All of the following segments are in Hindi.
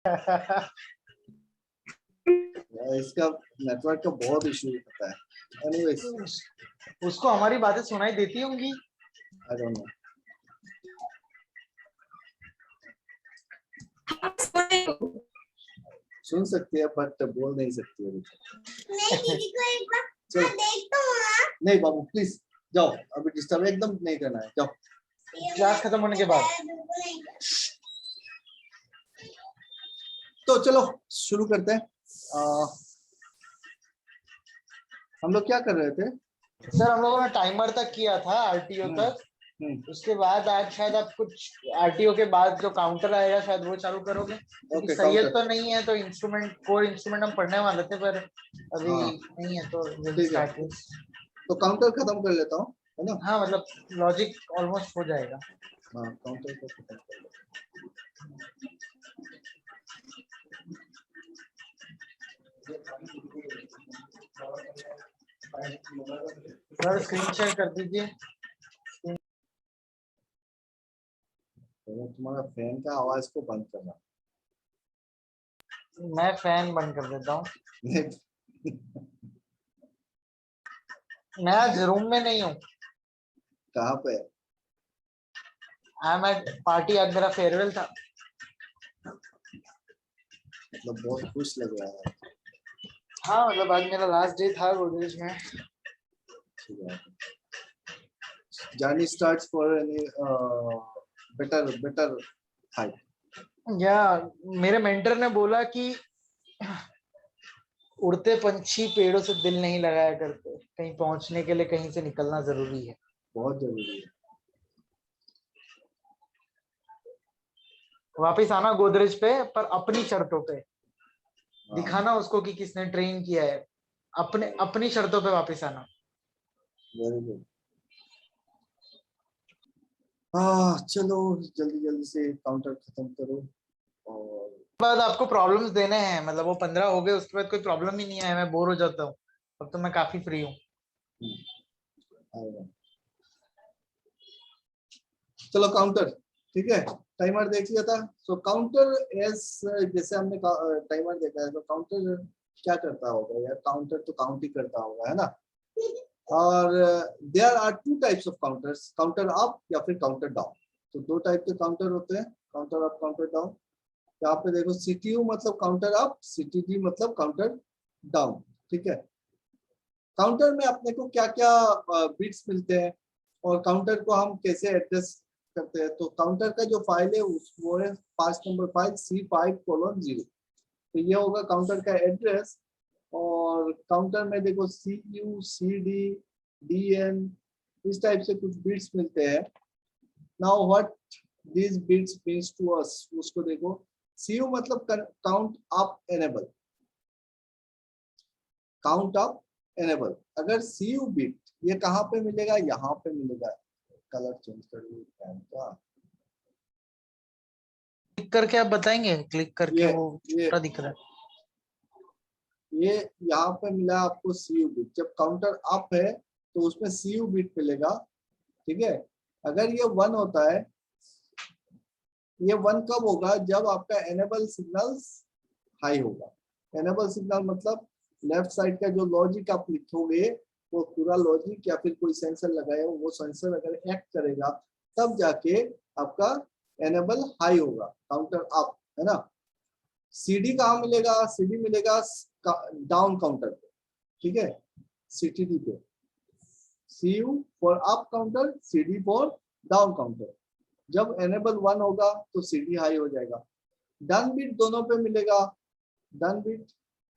इसका नेटवर्क का बहुत इशू होता है। एनीवेज, उसको हमारी बातें सुनाई देती होंगी। I don't know. सुन सकती है बट बोल नहीं सकती है। नहीं दीदी को एक बार मैं देखता हूँ ना। नहीं बाबू प्लीज जाओ, अभी डिस्टर्ब एकदम नहीं करना है, जाओ। क्लास खत्म होने के बाद। तो चलो शुरू करते हैं। हम लोग क्या कर रहे थे सर? हम लोगों ने टाइमर तक किया था, आरटीओ तक। उसके बाद आज शायद आप कुछ आरटीओ के बाद जो काउंटर आएगा शायद वो चालू करोगे। ओके, सैयद तो नहीं है तो इंस्ट्रूमेंट, कोर इंस्ट्रूमेंट हम पढ़ने वाले थे पर अभी नहीं है तो ठीक है, तो काउंटर खत्म कर लेता हूँ, है ना? हाँ मतलब लॉजिक ऑलमोस्ट हो जाएगा। हाँ, काउंटर को खत्म कर लेता सर स्क्रीन शेयर कर दीजिए। तो तुम्हारा फैन का आवाज को बंद करना। मैं फैन बंद कर देता हूँ। मैं आज रूम में नहीं हूँ। कहाँ पे? आई एम एट पार्टी, आज मेरा फेयरवेल था। मतलब बहुत खुश लग रहा है। हाँ मतलब आज मेरा लास्ट डे था गोदरेज में। Journey starts for any better height. या मेरे मेंटर ने बोला कि उड़ते पंछी पेड़ों से दिल नहीं लगाया करते, कहीं पहुंचने के लिए कहीं से निकलना जरूरी है। बहुत जरूरी है। वापिस आना गोदरेज पे, पर अपनी शर्तों पे। दिखाना उसको कि किसने ट्रेन किया है। अपनी शर्तों पे वापिस आना। Very good. चलो जल्दी जल्दी से काउंटर खत्म करो। और बाद आपको प्रॉब्लम्स देने हैं, मतलब वो 15 हो गए उसके बाद कोई प्रॉब्लम ही नहीं है, मैं बोर हो जाता हूँ। अब तो मैं काफी फ्री हूँ। चलो काउंटर, ठीक है। टाइमर देख लिया था। सो काउंटर एज, जैसे हमने टाइमर देखा है, तो काउंटर क्या करता होगा यार? काउंटर तो काउंट ही करता होगा, है ना? और there are two types of counters, counter up या फिर काउंटर डाउन। तो दो टाइप के काउंटर होते हैं, काउंटर अप, काउंटर डाउन। यहाँ पे देखो, सीटीयू मतलब काउंटर अप, सीटीडी मतलब काउंटर डाउन, ठीक है। काउंटर में अपने को क्या क्या बिट्स मिलते हैं और काउंटर को हम कैसे एड्रेस करते हैं? तो काउंटर का जो फाइल है वो है 5 नंबर फाइल C5:0। तो ये होगा काउंटर का एड्रेस। और काउंटर में देखो CU, CD, DN, इस टाइप से कुछ बिट्स मिलते हैं। Now what this bits means to us, उसको देखो। CU मतलब count up enable, count up enable. अगर CU बिट ये कहाँ पे मिलेगा? यहाँ पे मिलेगा। कलर चेंज कर लो फैन का। क्लिक करके आप बताएंगे? क्लिक करके वो ये छोटा दिख रहा है। ये यहाँ पे मिला आपको CU बिट। जब काउंटर अप है तो उसमें CU बिट मिलेगा, ठीक है। अगर ये 1 होता है, ये 1 कब होगा? जब आपका एनेबल सिग्नल्स हाई होगा। एनेबल सिग्नल मतलब लेफ्ट साइड का जो लॉजिक आप लिखोगे वो पूरा लॉजिक या फिर कोई सेंसर लगाए हो, वो सेंसर अगर एक्ट करेगा तब जाके आपका एनेबल हाई होगा, काउंटर अप, है ना। CD कहाँ मिलेगा? CD मिलेगा डाउन काउंटर पे, ठीक है, CTD पे। CU for up counter, CD for down counter. जब एनेबल 1 होगा तो CD हाई हो जाएगा। डन बिट दोनों पे मिलेगा, डन बिट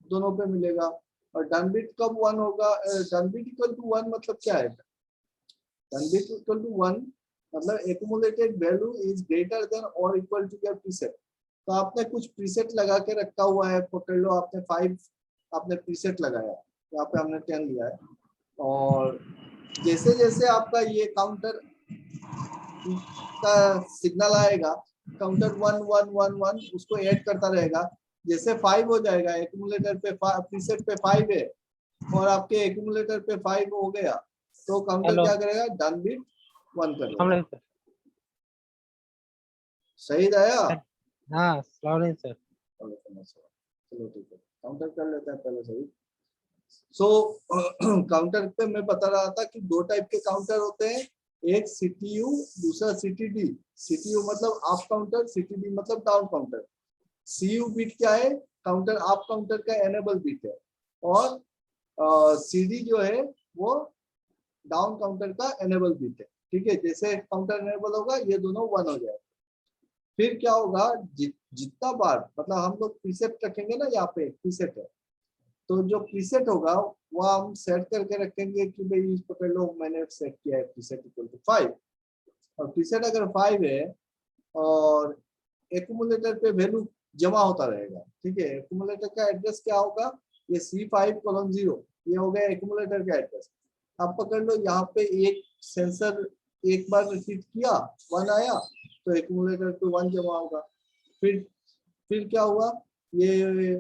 दोनों पे मिलेगा। और डन बिट कब 1 होगा? डन बिट इक्वल टू 1 मतलब क्या है? डन बिट इक्वल टू 1 मतलब accumulated value is greater than और इक्वल टू योर प्रीसेट। तो आपने कुछ प्रीसेट लगा के रखा हुआ है, पकड़ लो आपने 5 आपने प्रीसेट लगाया, यहाँ पे हमने 10 लिया है। और जैसे जैसे आपका ये काउंटर का सिग्नल आएगा, काउंटर 1 1 1 1 उसको ऐड करता रहेगा। जैसे 5 हो जाएगा, एक्यूमुलेटर पे प्रीसेट पे 5 है और आपके एक्यूमुलेटर पे 5 हो गया, तो काउंटर क्या करेगा? डन बिट 1 करेगा। सही आया? हाँ सर। चलो ठीक है, काउंटर कर लेते हैं पहले सही। सो काउंटर पे मैं बता रहा था कि दो टाइप के काउंटर होते हैं, एक सीटीयू, दूसरा सीटीडी। सीटीयू मतलब अप काउंटर, सीटीडी मतलब डाउन काउंटर। सीयू बिट क्या है? काउंटर अप काउंटर का एनेबल बिट है, और सीडी जो है वो डाउन काउंटर का एनेबल बिट है। ठीक है, जैसे काउंटर एनेबल होगा ये दोनों 1 हो जाएगा। फिर क्या होगा, जितना बार मतलब हम लोग प्रीसेट रखेंगे ना, यहाँ पे प्रीसेट है, तो जो प्रीसेट होगा वो हम सेट करके रखेंगे कि भाई पकड़ लो मैंने सेट किया है प्रीसेट इक्वल टू 5, और प्रीसेट अगर 5 है और एक्यूमुलेटर पे वैल्यू जमा होता रहेगा। ठीक है, एक्यूमुलेटर का एड्रेस क्या होगा, ये C5:0, ये हो गया एक्यूमुलेटर का एड्रेस। अब पकड़ लो यहाँ पे एक सेंसर एक बार रिपीट किया, 1 आया तो एक्यूमुलेटर पे 1 जमा होगा। फिर क्या हुआ, ये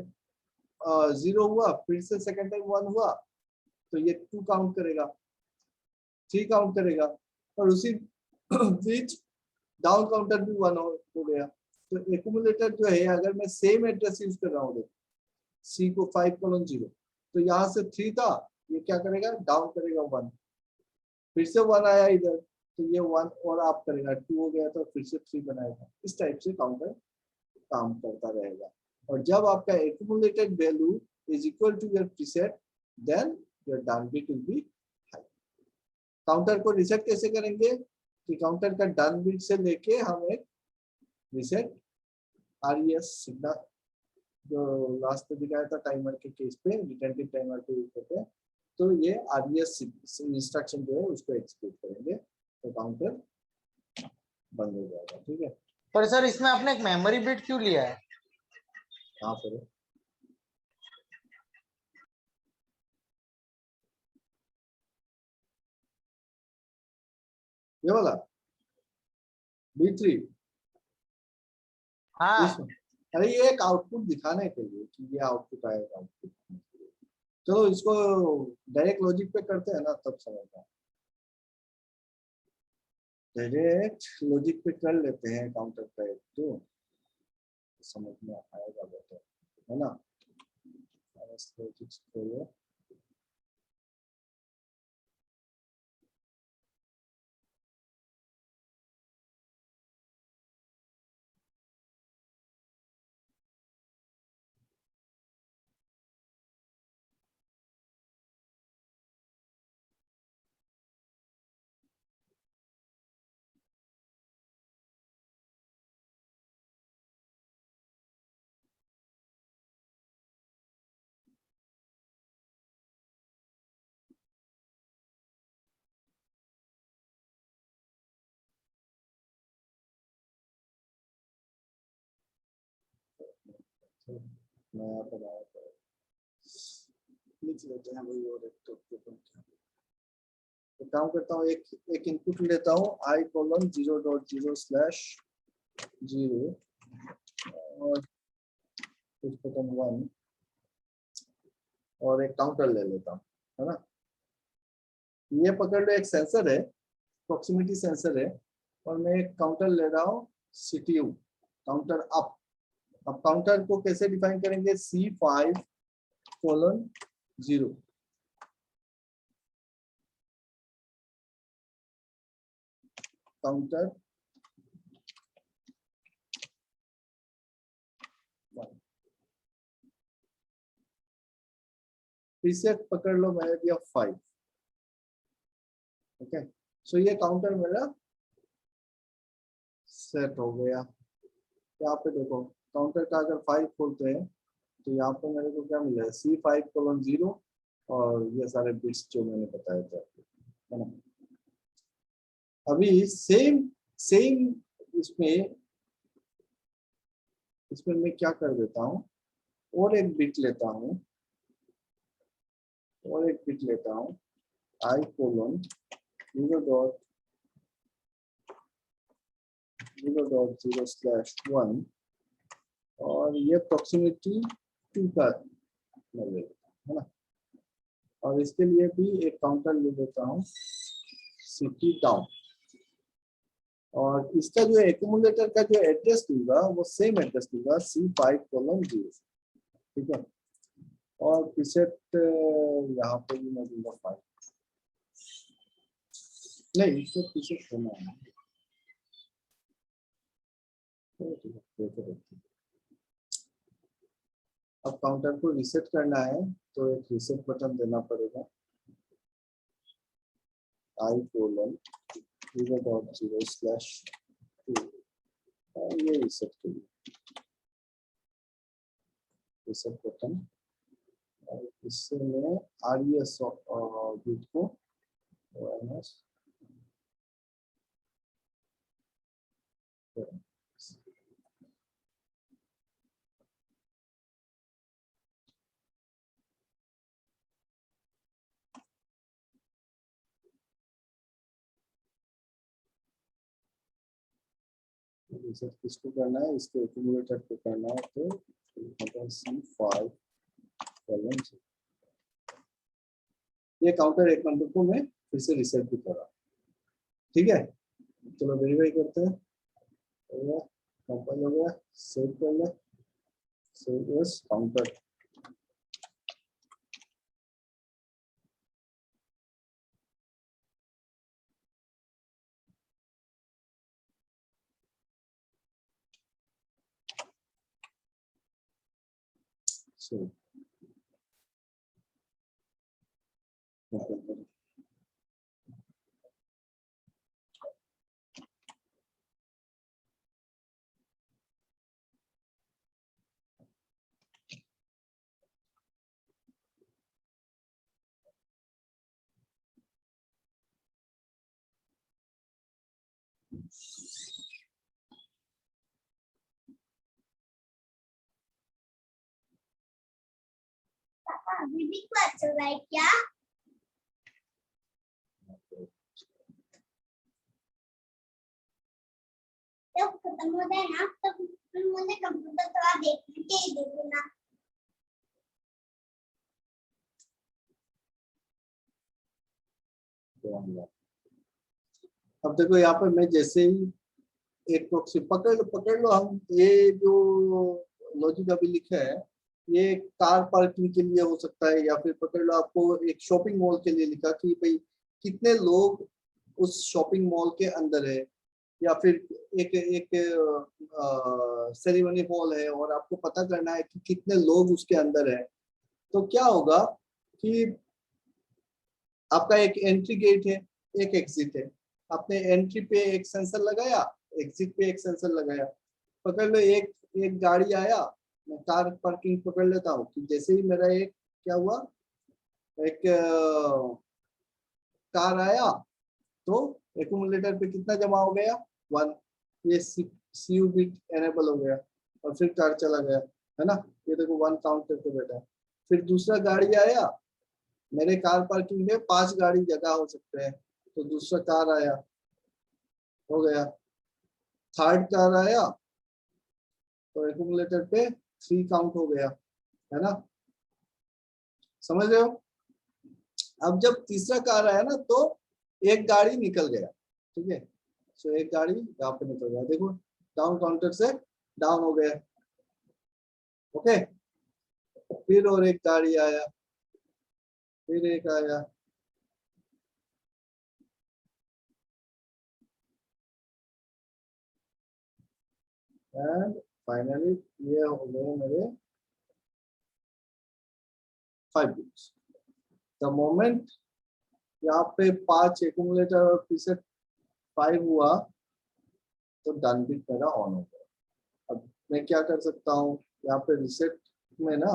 0 हुआ, फिर से सेकंड टाइम 1 हुआ तो ये 2 काउंट करेगा, 3 काउंट करेगा, और उसी बीच डाउन काउंटर भी 1 हो गया। तो एक्यूमुलेटर जो है, अगर मैं सेम एड्रेस यूज कर रहा हूँ C को 5:0, तो यहाँ से 3 था, ये क्या करेगा, डाउन करेगा 1, फिर से 1 आया इधर तो ये 1 और आप करेगा, 2 हो गया तो फिर से 3 बनाएगा। इस टाइप से काउंटर काम करता रहेगा। और जब आपका accumulated value is equal to your preset, then your down bit will be high. Counter को रीसेट कैसे करेंगे कि काउंटर का डाउन बिट से लेके हम एक रीसेट RES सिग्नल जो लास्ट में दिखाया था टाइमर के केस पे, रिटेंटिव टाइमर पे यूज करते हैं, तो ये RES इंस्ट्रक्शन जो है उसको एक्सिक्यूट करेंगे तो काउंटर बंद हो जाएगा। ठीक है, पर सर इसमें आपने एक मेमोरी बिट क्यों लिया है? कहाँ पर है? ये वाला B3। हाँ अरे ये एक आउटपुट दिखाने के लिए कि ये आउटपुट आएगा, आउटपुट। चलो इसको डायरेक्ट लॉजिक पे करते हैं ना, तब समझना। डायरेक्ट लॉजिक पे कर लेते हैं काउंटर का एक, तो समझ में आएगा बेटर, है ना। लॉजिक खोलो, नया बनाया तो लिख लेते हैं भाई। और एक काम करता हूँ, एक इनपुट लेता हूँ I:0.0/0 और कुछ बटन 1 और एक काउंटर ले लेता हूँ, है ना। ये पकड़ लो एक सेंसर है, प्रॉक्सिमिटी सेंसर है, और मैं एक काउंटर ले रहा हूँ CTU, काउंटर अप। अब काउंटर को कैसे डिफाइन करेंगे, C5:0, काउंटर 1। प्रीसेट पकड़ लो, मैंने दिया 5। ओके, सो ये काउंटर मेरा सेट हो गया। यहाँ पे देखो काउंटर का अगर 5 खोलते हैं तो यहाँ पे मेरे को क्या मिला है, C5:0 और ये सारे बिट्स जो मैंने बताए थे, है ना। अभी सेम इसमें मैं क्या कर देता हूँ, और एक बिट लेता हूँ I:0.0/1 और ये प्रॉक्सिमिटी 2 का मैं ले लेता हूँ, है ना। और इसके लिए भी एक काउंटर ले लेता हूँ CT डाउन, और इसका जो एक्यूमुलेटर का जो एड्रेस दूंगा वो सेम एड्रेस दूंगा C5:0। ठीक है। और प्रीसेट यहाँ पे भी मैं दूंगा 5, नहीं इसको प्रीसेट करना है। अब काउंटर को रीसेट करना है तो एक रीसेट बटन देना पड़ेगा, i:0.0/2 और ये रीसेट के लिए रीसेट बटन, और इससे मैं RES बिट को रीसेट किसको करना है, इसके एक्यूमुलेटर को करना है, तो C5 ये काउंटर 1 नंबर को मैं फिर से रीसेट भी कर रहा हूँ। ठीक है, चलो वेरीफाई करते हैं। हो गया, कंपाइल हो गया, सेव कर ले, सेव एज काउंटर। अभी भी क्लास चल रहा है क्या? जब खत्म हो जाए ना तब फिर मुझे कंप्यूटर थोड़ा देखने के ही दे देना। अब देखो यहाँ पर मैं जैसे ही एक प्रॉक्सी पकड़ लो हम, ये जो लॉजिक अभी लिखा है ये कार पार्किंग के लिए हो सकता है, या फिर पकड़ लो आपको एक शॉपिंग मॉल के लिए लिखा कि भाई कितने लोग उस शॉपिंग मॉल के अंदर है, या फिर एक सेरेमनी हॉल है और आपको पता करना है कि कितने लोग उसके अंदर है। तो क्या होगा कि आपका एक एंट्री गेट है, एक एग्जिट है, आपने एंट्री पे एक सेंसर लगाया, एग्जिट पे एक सेंसर लगाया। पकड़ लो एक गाड़ी आया, मैं कार पार्किंग पकड़ लेता हूँ कि जैसे ही मेरा एक क्या हुआ, एक कार आया तो एक्यूमुलेटर पे कितना जमा हो गया 1, ये CU बिट एनेबल हो गया और फिर कार चला गया, है ना। ये देखो 1 काउंट करके बैठा है। फिर दूसरा गाड़ी आया, मेरे कार पार्किंग में 5 गाड़ी जगह हो सकते हैं, तो दूसरा कार आया, हो गया। थर्ड कार आया तो एक्यूमुलेटर पे 3 काउंट हो गया, है ना, समझ रहे हो। अब जब तीसरा कार आया ना तो एक गाड़ी निकल गया, ठीक है, तो एक गाड़ी यहाँ पे निकल गया, देखो डाउन काउंटर से डाउन हो गया। ओके, फिर और एक गाड़ी आया, फिर एक आया, एंड फाइनली ये हो गए मेरे 5 बिट्स। द मोमेंट यहाँ पे 5 एक्यूमुलेटर और प्रीसेट 5 हुआ तो डन बिट मेरा ऑन हो गया। अब मैं क्या कर सकता हूँ, यहाँ पे रिसेट में ना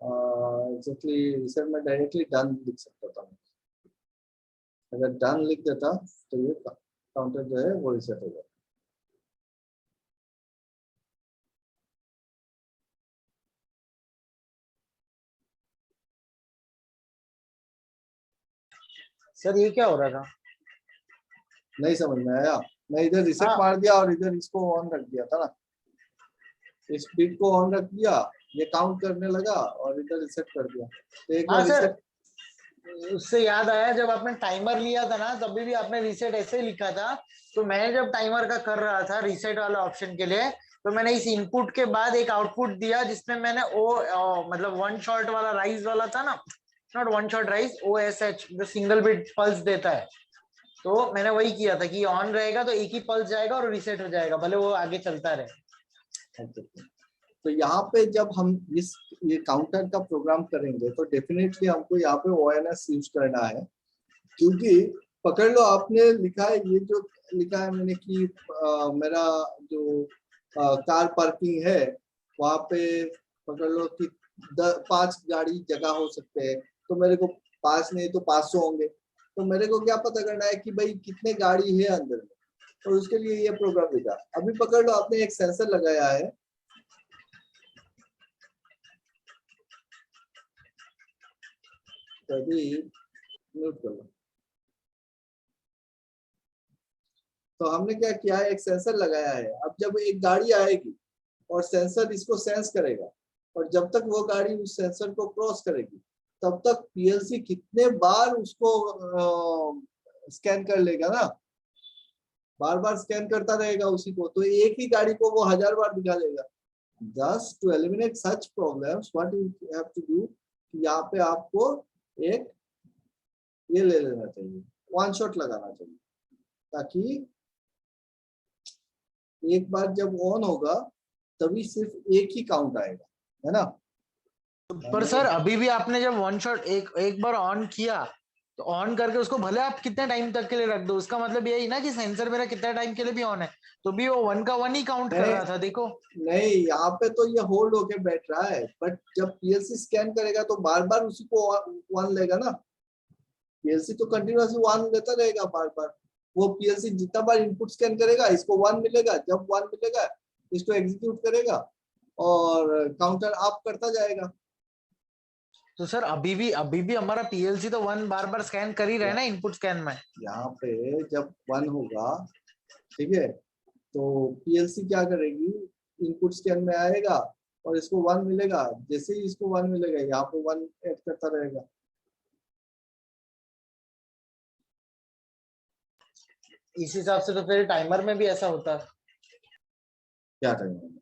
एग्जैक्टली रिसेट में डायरेक्टली डन लिख सकता था। अगर डन लिख देता तो ये काउंटर जो है वो रिसेट हो जाता। सर ये क्या हो रहा था? नहीं समझ में आया, मैं इधर रिसेट हाँ। मार दिया और इधर इसको ऑन रख दिया था ना, इस बिट को ऑन रख दिया, ये काउंट करने लगा और इधर रिसेट कर दिया, तो एक बार सर रिसेट। उससे याद आया, जब आपने टाइमर लिया था ना तभी भी आपने रीसेट ऐसे ही लिखा था, तो मैं जब टाइमर का कर रहा था रीसेट वाला ऑप्शन के लिए तो मैंने इस इनपुट के बाद एक आउटपुट दिया जिसमें मैंने मतलब वन शॉट वाला राइज वाला था ना, not one shot rise, OSH जो सिंगल बिट पल्स देता है, तो मैंने वही किया था कि ऑन रहेगा तो एक ही पल्स जाएगा और रीसेट हो जाएगा, भले वो आगे चलता रहे। तो यहाँ पे जब हम ये काउंटर का प्रोग्राम करेंगे तो डेफिनेटली हमको यहाँ पे ONS यूज करना है, क्योंकि पकड़ लो आपने लिखा है, ये जो लिखा है मैंने कि मेरा जो कार पार्किंग है वहाँ पे पकड़ लो कि 5 गाड़ी जगह हो सकते हैं, तो मेरे को 5 नहीं तो 500 होंगे, तो मेरे को क्या पता करना है कि भाई कितने गाड़ी है अंदर में, और उसके लिए ये प्रोग्राम लिखा। अभी पकड़ लो आपने एक सेंसर लगाया है, तो अभी म्यूट कर लो। तो हमने क्या किया है, एक सेंसर लगाया है। अब जब एक गाड़ी आएगी और सेंसर इसको सेंस करेगा, और जब तक वो गाड़ी उस सेंसर को क्रॉस करेगी तब तक पीएलसी कितने बार उसको स्कैन कर लेगा ना, बार बार स्कैन करता रहेगा उसी को, तो एक ही गाड़ी को वो 1000 बार दिखा देगा। Thus, to eliminate such problems, what you have to do, यहाँ पे आपको एक ये ले लेना चाहिए, वन शॉट लगाना चाहिए, ताकि एक बार जब ऑन होगा तभी सिर्फ एक ही काउंट आएगा, है ना। पर सर अभी भी आपने जब वन शॉट एक बार ऑन किया तो ऑन करके उसको भले आप कितने टाइम तक के लिए रख दो, उसका मतलब यही ना कि सेंसर मेरा कितना टाइम के लिए भी ऑन है, तो भी वो 1 का 1 ही काउंट कर रहा था। देखो नहीं, यहाँ पे तो ये होल्ड होके बैठ रहा है, बट जब पीएलसी स्कैन करेगा तो बार बार उसी को वन लेगा ना। पीएलसी तो कंटिन्यूअसली वन लेता रहेगा बार बार। वो पीएलसी जितना बार इनपुट स्कैन करेगा इसको वन मिलेगा, जब वन मिलेगा इसको एग्जीक्यूट करेगा और काउंटर अप करता जाएगा। तो सर अभी भी हमारा पीएलसी तो 1 बार बार स्कैन कर ही रहा है ना इनपुट स्कैन में। यहाँ पे जब 1 होगा, ठीक है, तो पीएलसी क्या करेगी, इनपुट स्कैन में आएगा और इसको 1 मिलेगा, जैसे ही इसको 1 मिलेगा यहाँ पे 1 ऐड करता रहेगा। इस हिसाब से तो फिर टाइमर में भी ऐसा होता है। क्या टाइमर में?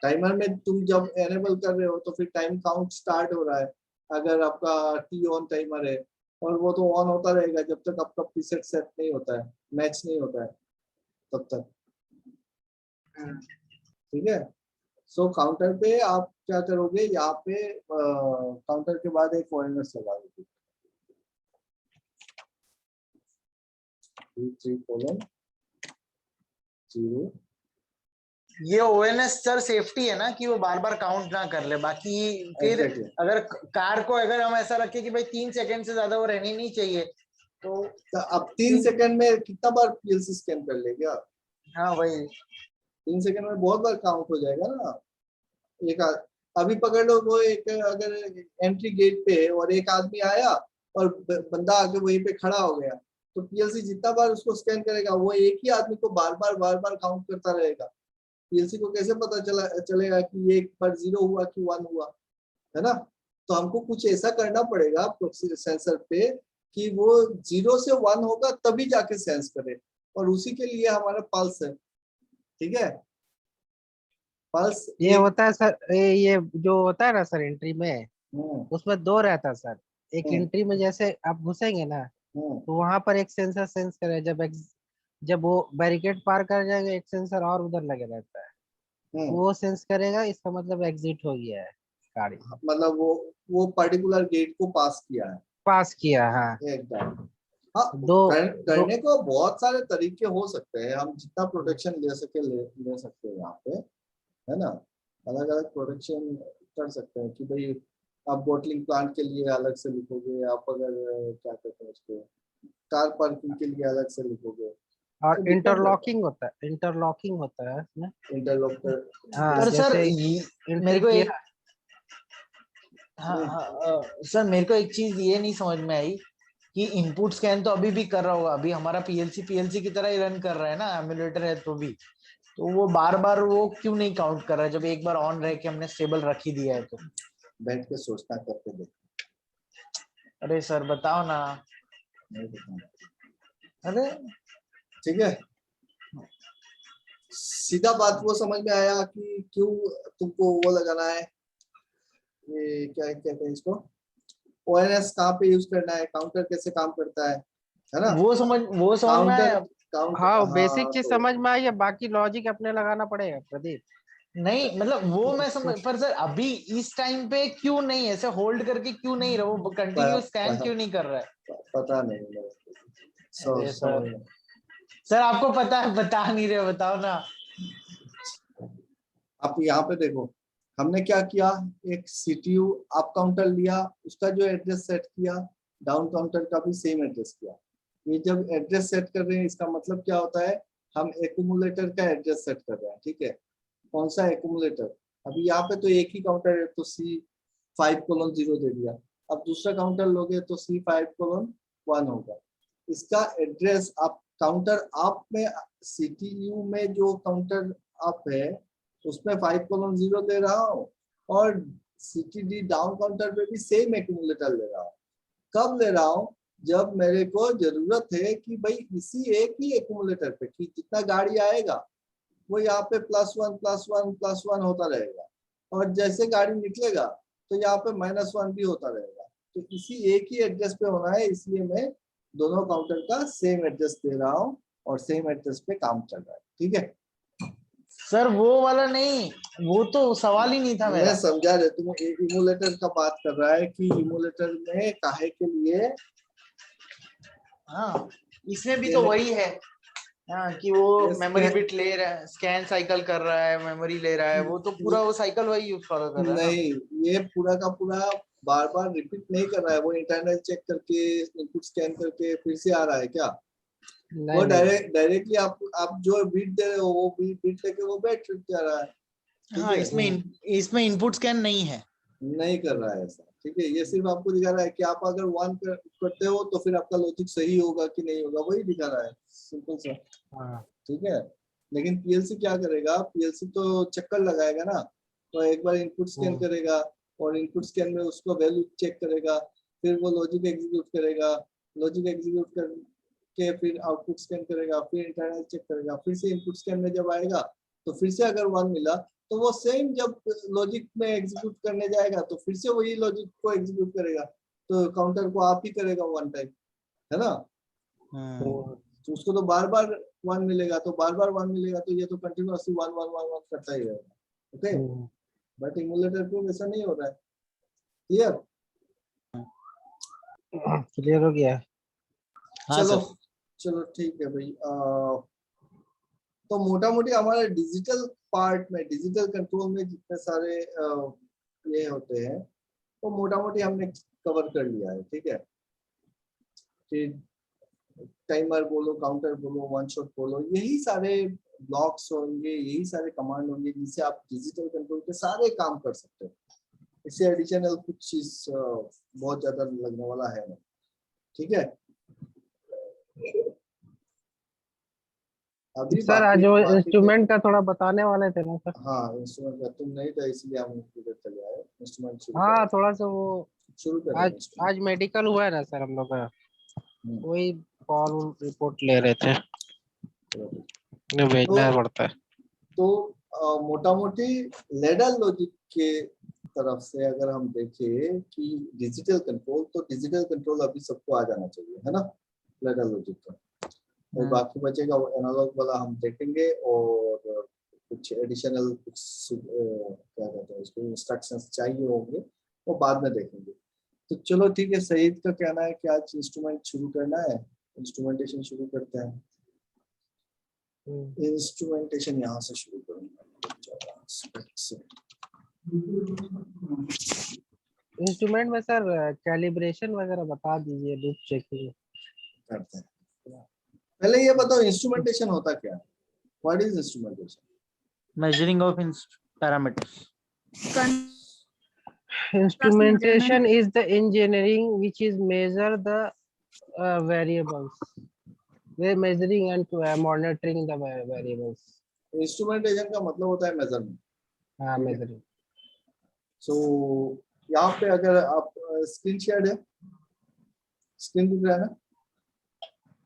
टाइमर में तुम जब एनेबल कर रहे हो तो फिर टाइम काउंट स्टार्ट हो रहा है। अगर आपका टी ऑन टाइमर है और वो तो ऑन होता रहेगा जब तक आपका प्रीसेट सेट नहीं होता है, मैच नहीं होता है तब तक, ठीक है। सो काउंटर पे आप क्या करोगे, यहाँ पे काउंटर के बाद एक ONS लगा दोगे, 3:0। ये ONS सर सेफ्टी है ना कि वो बार बार काउंट ना कर ले, बाकी फिर Exactly. अगर कार को अगर हम ऐसा रखें कि भाई 3 सेकंड से ज्यादा वो रहनी नहीं चाहिए तो अब 3 सेकंड में कितना बार पीएलसी स्कैन कर लेगा? हाँ वही 3 सेकंड में बहुत बार काउंट हो जाएगा ना। एक अभी पकड़ लो, वो एक अगर एंट्री गेट पे है और एक आदमी आया और बंदा आके वहीं पे खड़ा हो गया, तो पीएलसी जितना बार उसको स्कैन करेगा वो एक ही आदमी को बार बार काउंट करता रहेगा। पीएलसी को कैसे पता चलेगा कि ये एक बार 0 हुआ कि 1 हुआ, है ना। तो हमको कुछ ऐसा करना पड़ेगा सेंसर पे कि वो 0 से 1 होगा तभी जाके सेंस करे, और उसी के लिए हमारा पल्स है, ठीक है। पल्स ये होता है सर, ये जो होता है ना सर एंट्री में, हम्म, उसमें 2 रहता है सर। एक हम्म, एंट्री में जैसे आप घुसेंगे ना तो वहां पर एक सेंसर सेंस करे, जब वो बैरिकेड पार कर जाएगा एक सेंसर और उधर लगे रहता है, वो सेंस करेगा, इसका मतलब एग्जिट हो गया है गाड़ी, मतलब वो पर्टिकुलर गेट को पास किया है, पास किया। हाँ एकदम। हाँ, दो करने को बहुत सारे तरीके हो सकते हैं, हम जितना प्रोटेक्शन ले सके ले सकते हैं यहाँ पे, है ना। अलग अलग प्रोटेक्शन कर सकते हैं कि भाई आप बोटलिंग प्लांट के लिए अलग से लिखोगे, आप अगर क्या कहते हैं उसको कार पार्किंग के लिए अलग से लिखोगे, और तो डिपेंड करता इंटरलॉकिंग होता है इसमें। है इंटरलॉकर। हाँ पर सर जैसे मेरे को एंट्री एक सर मेरे को एक चीज ये नहीं समझ में आई कि इनपुट स्कैन तो अभी भी कर रहा होगा, अभी हमारा पीएलसी की तरह ही रन कर रहा है ना, एमुलेटर है तो भी, तो वो बार बार वो क्यों नहीं काउंट कर रहा है जब एक बार ऑन रह के हमने स्टेबल रख ही दिया है तो? बैठ के सोचना करके देखो। अरे सर बताओ ना। नहीं बताऊं। अरे ठीक है, सीधा बात वो समझ में आया कि क्यों तुमको वो लगाना है, ये क्या कहते हैं इसको, ओएनएस कहाँ पे यूज करना है, काउंटर कैसे काम करता है ना। वो समझ में काउंटर आया। काउंटर हाँ बेसिक हाँ चीज तो समझ में आई है, बाकी लॉजिक अपने लगाना पड़ेगा प्रदीप। नहीं मतलब वो मैं समझ, पर सर अभी इस टाइम पे क्यों नहीं ऐसे होल्ड करके क्यों नहीं रहा, वो कंटिन्यू स्कैन क्यों नहीं कर रहा है? पता नहीं मेरे को। अरे समझ में। सर आपको पता है, बता नहीं रहे, बताओ ना। आप यहाँ पे देखो, हमने क्या किया, एक सीटीयू अप काउंटर लिया, उसका जो एड्रेस सेट किया, डाउन काउंटर का भी सेम एड्रेस किया। ये जब एड्रेस सेट कर रहे हैं इसका मतलब क्या होता है, हम एक्यूमुलेटर का एड्रेस सेट कर रहे हैं, ठीक है। कौन सा एक्यूमुलेटर, अभी यहाँ पे तो एक ही काउंटर है तो C5:0 दे दिया। अब दूसरा काउंटर लोगे तो C5:1 होगा। इसका एड्रेस आप काउंटर आप में, सीटीयू में जो काउंटर आप है उसमें 5:0 दे रहा हूँ, और सीटीडी डाउन काउंटर पे भी सेम एक्यूमुलेटर ले रहा हूँ। कब ले रहा हूँ, जब मेरे को जरूरत है कि भाई इसी एक ही एक्यूमुलेटर पे कि जितना गाड़ी आएगा वो यहाँ पे +1 होता रहेगा, और जैसे गाड़ी निकलेगा तो यहाँ पे -1 भी होता रहेगा। तो इसी एक ही एड्रेस पे होना है, इसलिए मैं दोनों काउंटर का सेम एड्रेस दे रहा हूँ और सेम एड्रेस पे काम चल रहा है, ठीक है। सर वो वाला नहीं, वो तो सवाल ही नहीं था मैं मेरा। समझा रहे, तुम इमोलेटर का बात कर रहा है कि इमोलेटर में काहे के लिए हाँ इसमें भी तो वही है। हाँ कि वो मेमोरी बिट ले रहा है, स्कैन साइकिल कर रहा है, मेमोरी ले रहा है, वो तो पूरा वो साइकिल वही यूज फॉलो कर रहा है ना। नहीं, ये पूरा का पूरा बार बार रिपीट नहीं कर रहा है, वो इंटरनल चेक करके इनपुट स्कैन करके फिर से आ रहा है क्या, वो नहीं नहीं डायरेक्टली आप जो बीट दे रहे हो वो बीट लेके वो बैठ जा रहा है, ठीक हाँ है। इसमें इनपुट स्कैन नहीं है। नहीं कर रहा है ऐसा, ठीक है। ये सिर्फ आपको दिखा रहा है कि आप अगर 1 करते हो तो फिर आपका लॉजिक सही होगा कि नहीं होगा, वही दिखा रहा है, सिंपल सा, हाँ ठीक है। लेकिन पीएलसी क्या करेगा, पीएलसी तो चक्कर लगाएगा ना, तो एक बार इनपुट स्कैन करेगा और इनपुट स्कैन में उसको वैल्यू चेक करेगा, फिर वो लॉजिक एग्जीक्यूट करेगा, लॉजिक एग्जीक्यूट करके फिर आउटपुट स्कैन करेगा, फिर इंटरनल चेक करेगा, फिर से इनपुट स्कैन में जब आएगा तो फिर से अगर 1 मिला तो वो सेम जब लॉजिक में एग्जीक्यूट करने जाएगा तो फिर से वही लॉजिक को एग्जीक्यूट करेगा, तो काउंटर को आप ही करेगा 1 टाइम, है ना। तो उसको तो बार बार 1 मिलेगा, तो बार बार 1 मिलेगा, तो ये तो कंटिन्यूअसली 1 करता ही रहेगा, ओके। बट इमुलेटर पे वैसा नहीं हो रहा है, क्लियर। क्लियर हो गया। हाँ चलो सर। चलो ठीक है भाई। तो मोटा मोटी हमारे डिजिटल पार्ट में, डिजिटल कंट्रोल में जितने सारे ये होते हैं तो मोटा मोटी हमने कवर कर लिया है, ठीक है। फिर टाइमर बोलो, काउंटर बोलो, 1 शॉट बोलो, यही सारे ब्लॉक्स होंगे, यही सारे कमांड होंगे जिनसे आप डिजिटल कंट्रोल के सारे काम कर सकते हो। इससे एडिशनल कुछ चीज बहुत ज्यादा लगने वाला है नहीं, ठीक है। अभी सर आज बाकी वो बाकी के, इंस्ट्रूमेंट का थोड़ा बताने वाले थे ना सर। हाँ इंस्ट्रूमेंट का तुम नहीं था इसलिए हम इधर चले आए, इंस्ट्रूमेंट शुरू हाँ करें, थोड़ा सा वो शुरू आज करेंगे इंस्ट्रूमेंट। आज मेडिकल हुआ है ना सर हम लोग का, वही कॉल रिपोर्ट ले रहे थे, उन्हें भेजना पड़ता है। तो मोटा मोटी लेडर लॉजिक के तरफ से अगर हम देखें कि डिजिटल कंट्रोल, तो डिजिटल कंट्रोल अभी सबको आ जाना चाहिए, है ना, लेडर लॉजिक का। और बाकी बचेगा वो एनालॉग वाला हम देखेंगे, और कुछ एडिशनल कुछ क्या कहते हैं इसको, इंस्ट्रक्शंस चाहिए होंगे वो बाद में देखेंगे। तो चलो ठीक है, सईद का कहना है कि आज इंस्ट्रूमेंट शुरू करना है, इंस्ट्रूमेंटेशन शुरू करते हैं। इंस्ट्रूमेंटेशन यहाँ से शुरू करूंगा। इंस्ट्रूमेंट में सर कैलिब्रेशन वगैरह बता दीजिए, लूप चेकिंग करते हैं। पहले ये बताओ इंस्ट्रूमेंटेशन होता क्या है, what is instrumentation? Measuring of parameters. Instrumentation is the engineering which is measure the variables. We're measuring and monitoring the variables. Instrumentation का मतलब होता है मेजरमेंट। हाँ measuring. सो यहाँ पे अगर आप स्क्रीन शेयर है, स्क्रीन दिख रहा है ना,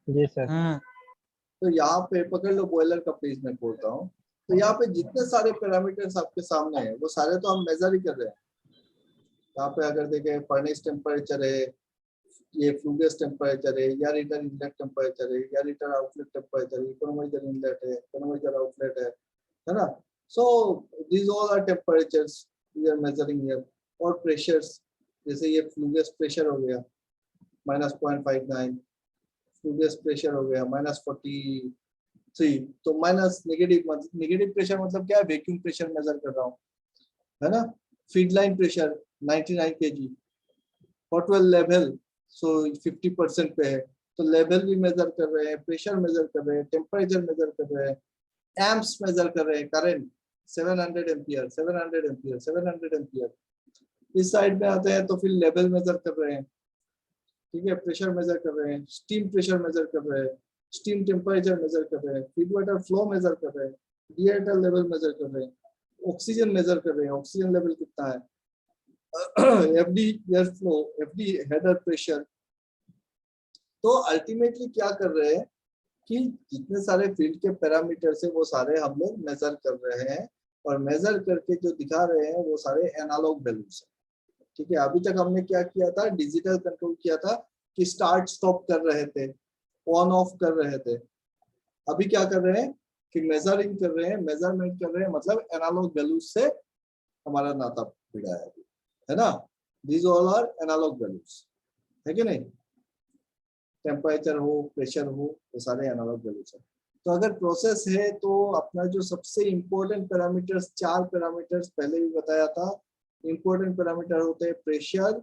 जी सर। तो यहाँ पे पकड़ लो, बॉयलर का पेज मैं खोलता हूँ, तो यहाँ पे जितने सारे पैरामीटर्स आपके सामने हैं वो सारे तो हम मेजर ही कर रहे हैं। यहाँ पे अगर देखें फर्नेस टेम्परेचर है, ये फ्लूगस टेम्परेचर है, या रीटर इनलेट टेम्परेचर है, या रीटर आउटलेट टेम्परेचर है, इकोनोमाइजर इनलेट है, इकोनोमाइजर आउटलेट है ना। So these all are temperatures we are measuring here. और प्रेशर्स, जैसे ये फ्लूगस प्रेशर हो गया -0.59, फ्लूगस प्रेशर हो गया -43, तो माइनस नेगेटिव प्रेशर मतलब क्या है, वैक्यूम प्रेशर मेजर कर रहा हूँ, है ना। Feed line pressure 99 kg, hot well level so 50% पे है, तो लेवल भी मेजर कर रहे हैं, प्रेशर मेजर कर रहे हैं, टेम्परेचर मेजर कर रहे हैं, एम्प्स मेजर कर रहे हैं, करंट 700 एम्पियर 700 एम्पियर 700 एम्पियर। इस साइड में आते हैं तो फिर लेवल मेजर कर रहे हैं, ठीक है, प्रेशर मेजर कर रहे हैं, स्टीम प्रेशर मेजर कर रहे हैं, स्टीम टेम्परेचर मेजर कर रहे हैं, फीड वाटर फ्लो मेजर कर रहे हैं, डीएटएल लेवल मेजर कर रहे हैं, ऑक्सीजन मेजर कर रहे हैं, ऑक्सीजन लेवल कितना है, FD air flow, FD header pressure. तो अल्टीमेटली क्या कर रहे हैं कि जितने सारे फील्ड के पैरामीटर्स है वो सारे हम लोग मेजर कर रहे हैं, और मेजर करके जो दिखा रहे हैं वो सारे एनालॉग वैल्यूज है, ठीक है। अभी तक हमने क्या किया था, डिजिटल कंट्रोल किया था कि स्टार्ट स्टॉप कर रहे थे, ऑन ऑफ कर रहे थे। अभी क्या कर रहे हैं कि मेजरिंग कर रहे हैं, मेजरमेंट कर रहे हैं, मतलब एनालॉग वैल्यूज से हमारा नाता भिड़ा है ना। These all are analog values, है कि नहीं। टेम्परेचर हो, प्रेशर हो, वो सारे एनालॉग वैल्यूज है। तो अगर प्रोसेस है तो अपना जो सबसे इम्पोर्टेंट पैरामीटर्स, 4 पैरामीटर्स पहले भी बताया था, इम्पोर्टेंट पैरामीटर होते हैं pressure,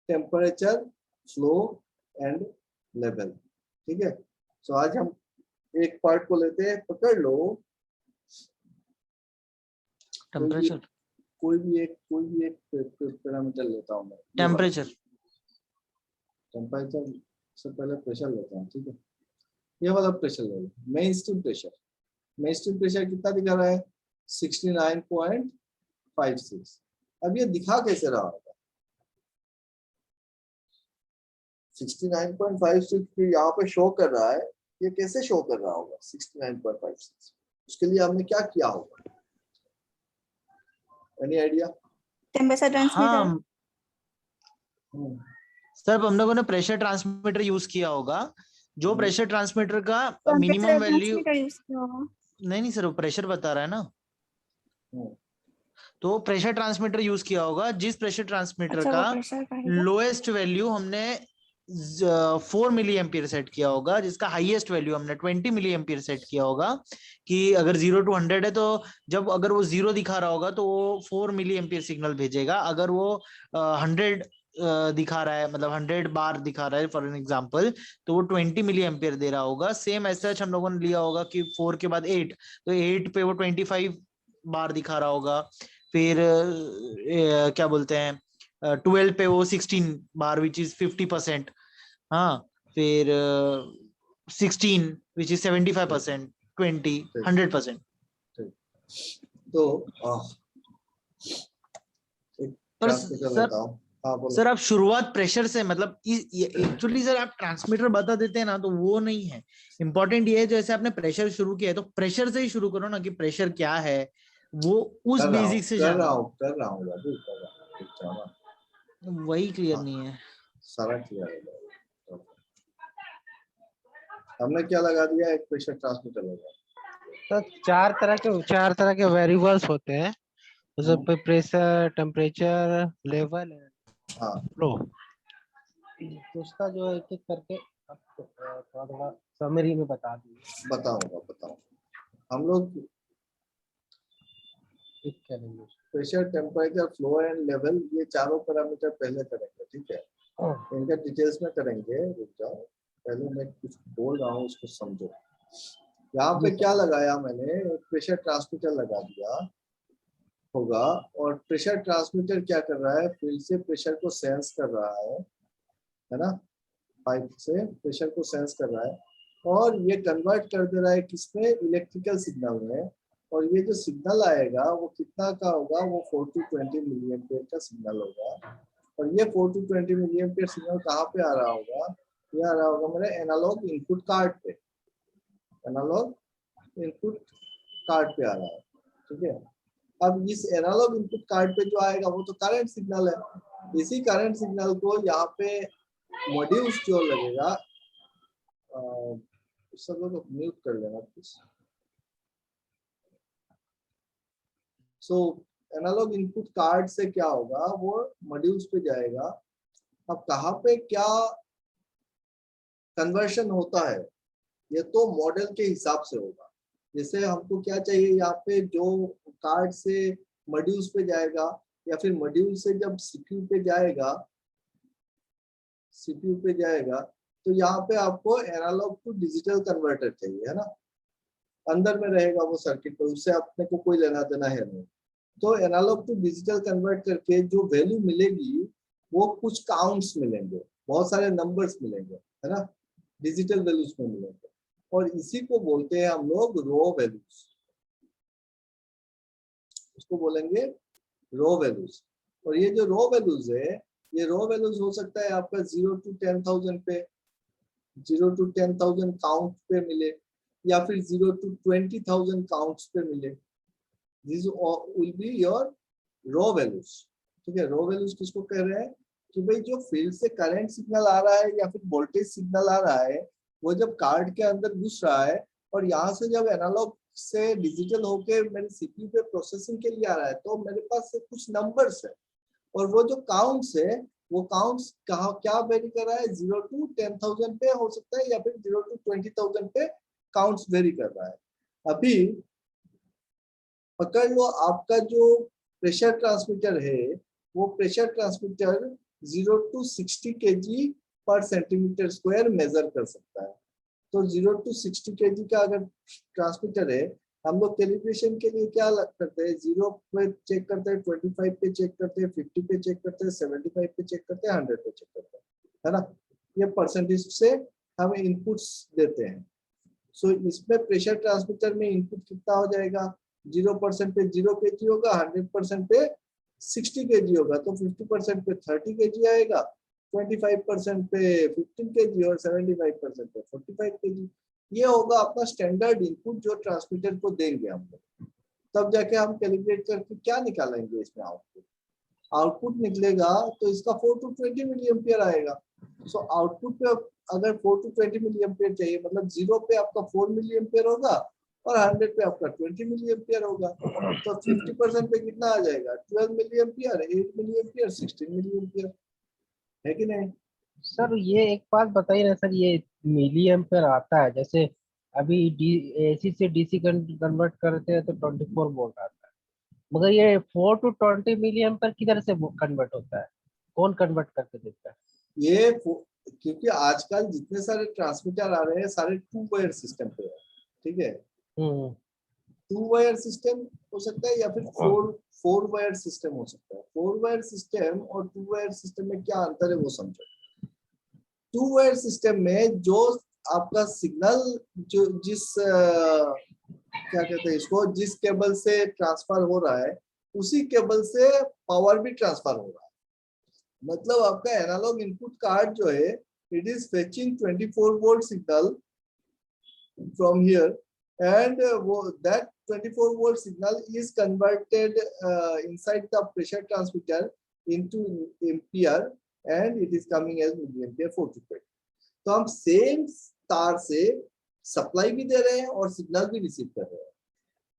temperature, flow and level, ठीक है। तो आज हम एक पार्ट को लेते हैं, पकड़ लो टेम्परेचर, कोई भी एक पैरामीटर लेता हूँ मैं। टेम्परेचर से पहले प्रेशर लेता हूँ, ठीक है। ये वाला प्रेशर ले लो, main stream pressure. Main stream pressure कितना दिखा रहा है, 69.56। अब ये दिखा कैसे रहा होगा, 69.56 यहाँ पे शो कर रहा है, ये कैसे शो कर रहा होगा 69.56? उसके लिए हमने क्या किया होगा, एनी आइडिया? Temperature transmitter. हाँ सर, हम लोगों ने प्रेशर ट्रांसमीटर यूज किया होगा, जो प्रेशर ट्रांसमीटर का मिनिमम वैल्यू, नहीं सर वो प्रेशर बता रहा है ना, तो प्रेशर ट्रांसमीटर यूज किया होगा, जिस प्रेशर ट्रांसमीटर का लोएस्ट वैल्यू हमने 4 मिली एम्पियर सेट किया होगा, जिसका हाईएस्ट वैल्यू हमने 20 मिली एम्पियर सेट किया होगा, कि अगर 0 to 100 है तो जब अगर वो 0 दिखा रहा होगा तो वो 4 मिली एम्पियर सिग्नल भेजेगा, अगर वो 100 दिखा रहा है, मतलब 100 बार दिखा रहा है फॉर एन एग्जांपल, तो वो 20 मिली एम्पियर दे रहा होगा। सेम ऐसा हम लोगों ने लिया होगा कि 4 के बाद 8, तो 8 पे वो 25 बार दिखा रहा होगा, फिर क्या बोलते हैं 12 पे वो 16 बार विच इज 50%, हाँ, फिर 16 विच इज 75%, 20, 100%। तो पर सर आप शुरुआत प्रेशर से, मतलब एक्चुअली सर आप ट्रांसमीटर बता देते हैं ना तो वो नहीं है इम्पोर्टेंट, ये है जैसे आपने प्रेशर शुरू किया है तो प्रेशर से ही शुरू करो ना, कि प्रेशर क्या है वो उस बेसिक से कर रहा हूँ वही क्लियर नहीं है, सारा क्लियर है। हमने क्या लगा दिया, एक प्रेशर ट्रांसमीटर लगा। तो चार तरह के वेरिएबल्स होते हैं, उसमें प्रेशर, टेम्परेचर, लेवल, हाँ, फ्लो। उसका जो एक एक करके आपको थोड़ा समरी में बता दूंगा। बताऊं हम लोग pressure, temperature, flow and level, ये चारों पैरामीटर पहले करेंगे, ठीक है। इनका डिटेल्स में करेंगे, रुक जाओ, पहले मैं कुछ बोल रहा हूँ उसको समझो। यहाँ पे क्या लगाया मैंने, प्रेशर ट्रांसमीटर लगा दिया होगा, और प्रेशर ट्रांसमीटर क्या कर रहा है, फील्ड से प्रेशर को सेंस कर रहा है ना, पाइप से प्रेशर को सेंस कर रहा है, और ये कन्वर्ट कर दे रहा है किसमें, इलेक्ट्रिकल सिग्नल में। और ये जो सिग्नल आएगा वो कितना का होगा, वो 4 to 20 मिली एम्पियर का सिग्नल होगा। और ये 4 to 20 मिली एम्पियर सिग्नल कहाँ पे आ रहा होगा, ये आ रहा होगा मेरे एनालॉग इनपुट कार्ड पे, एनालॉग इनपुट कार्ड पे आ रहा है, ठीक है। अब इस एनालॉग इनपुट कार्ड पे जो आएगा वो तो करंट सिग्नल है। इसी करंट सिग्नल को यहाँ पे मॉड्यूल्स जो लगेगा, सब लोग म्यूट कर लेना please. So analog input card से क्या होगा, वो मॉड्यूल्स पे जाएगा। अब कहाँ पे क्या कन्वर्शन होता है ये तो मॉडल के हिसाब से होगा। जैसे हमको क्या चाहिए, यहाँ पे जो कार्ड से मॉड्यूल्स पे जाएगा या फिर मॉड्यूल से जब सीपीयू पे जाएगा, तो यहाँ पे आपको एनालॉग टू डिजिटल कन्वर्टर चाहिए, है ना। अंदर में रहेगा वो सर्किट पर, उससे अपने को कोई लेना देना है नहीं। तो एनालॉग टू डिजिटल कन्वर्ट करके जो वैल्यू मिलेगी वो कुछ काउंट्स मिलेंगे, बहुत सारे नंबर्स मिलेंगे, है ना, डिजिटल वैल्यूज में मिलेंगे। और इसी को बोलते हैं हम लोग रो वैल्यूज, उसको बोलेंगे रो वैल्यूज। और ये जो रो वैल्यूज है, ये रो वैल्यूज हो सकता है आपका 0 to 10,000 पे, 0 to 10,000 काउंट पे मिले, या फिर 0 to 20,000 काउंट्स पे मिले। This will be your row values, ठीक है। रो वैल्यूज किसको कह रहे हैं कि भाई जो फील्ड से करंट सिग्नल आ रहा है या फिर वोल्टेज सिग्नल आ रहा है, वो जब कार्ड के अंदर घुस रहा है और यहाँ से जब एनालॉग से डिजिटल होके मेरे सीपीयू पे प्रोसेसिंग के लिए आ रहा है, तो मेरे पास से कुछ नंबर्स है। और वो जो काउंट्स है, वो काउंट्स कहाँ क्या वेरी कर रहा है, 0 to 10,000 पे हो सकता है या फिर 0 to 20,000 पे काउंट्स वेरी कर रहा है। अभी पकड़ लो आपका जो प्रेशर ट्रांसमीटर है, वो प्रेशर ट्रांसमीटर 0 to 60 kg पर सेंटीमीटर स्क्वायर मेजर कर सकता है। तो 0 to 60 kg का अगर ट्रांसमीटर है, हम लोग कैलिब्रेशन के लिए क्या करते हैं, 0 पे चेक करते हैं, 25 पे चेक करते हैं, 50 पे चेक करते हैं, 75 पे चेक करते हैं, 100 पे चेक करते हैं, है ना। ये परसेंटेज से हम इनपुट्स देते हैं। सो इसमें प्रेशर ट्रांसमीटर में इनपुट कितना हो जाएगा, 0% पे 0 kg होगा, 100% पे 60 kg होगा, तो 50% पे 30 kg आएगा, 25% पे 15 kg और 75% पे 45 kg। ये होगा अपना स्टैंडर्ड इनपुट जो ट्रांसमीटर को देंगे हम लोग। तब जाके हम कैलिब्रेट करके क्या निकालेंगे इसमें आउटपुट निकलेगा, तो इसका 4 to 20 मिली एम्पियर आएगा। सो आउटपुट पे अगर 4 to 20 मिली एम्पियर चाहिए, मतलब 0 पे आपका 4 मिली एम्पियर होगा और 100 पे आपका 20 मिली एम्पियर होगा। तो 50% पे कितना आ जाएगा, 12 milli ampere, 8 milli ampere, 16 milli ampere, है कि नहीं। सर ये एक बात बताइए ना सर, ये मिली एम्पेयर आता है, जैसे अभी एसी से डीसी कन्वर्ट करते हैं तो 24 वोल्ट आता है, मगर ये 4 to 20 मिली एम्पेयर किधर से कन्वर्ट होता है, कौन कन्वर्ट करके देता है? ये क्योंकि आजकल जितने सारे ट्रांसमीटर आ रहे हैं सारे 2 वायर सिस्टम पे है, ठीक है। 2 वायर सिस्टम हो सकता है या फिर 4 वायर सिस्टम हो सकता है। 4 वायर सिस्टम और 2 वायर सिस्टम में क्या अंतर है वो समझो। 2 वायर सिस्टम में जो आपका सिग्नल जो क्या कहते हैं इसको, जिस केबल से ट्रांसफर हो रहा है उसी केबल से पावर भी ट्रांसफर हो रहा है। मतलब आपका एनालॉग इनपुट कार्ड जो है, it is fetching 24 volt signal from here, and that 24 volt signal is converted inside the pressure transmitter into ampere and it is coming as milliampere 4 to 20। तो हम सेम तार से सप्लाई भी दे रहे हैं और सिग्नल भी रिसीव कर रहे हैं।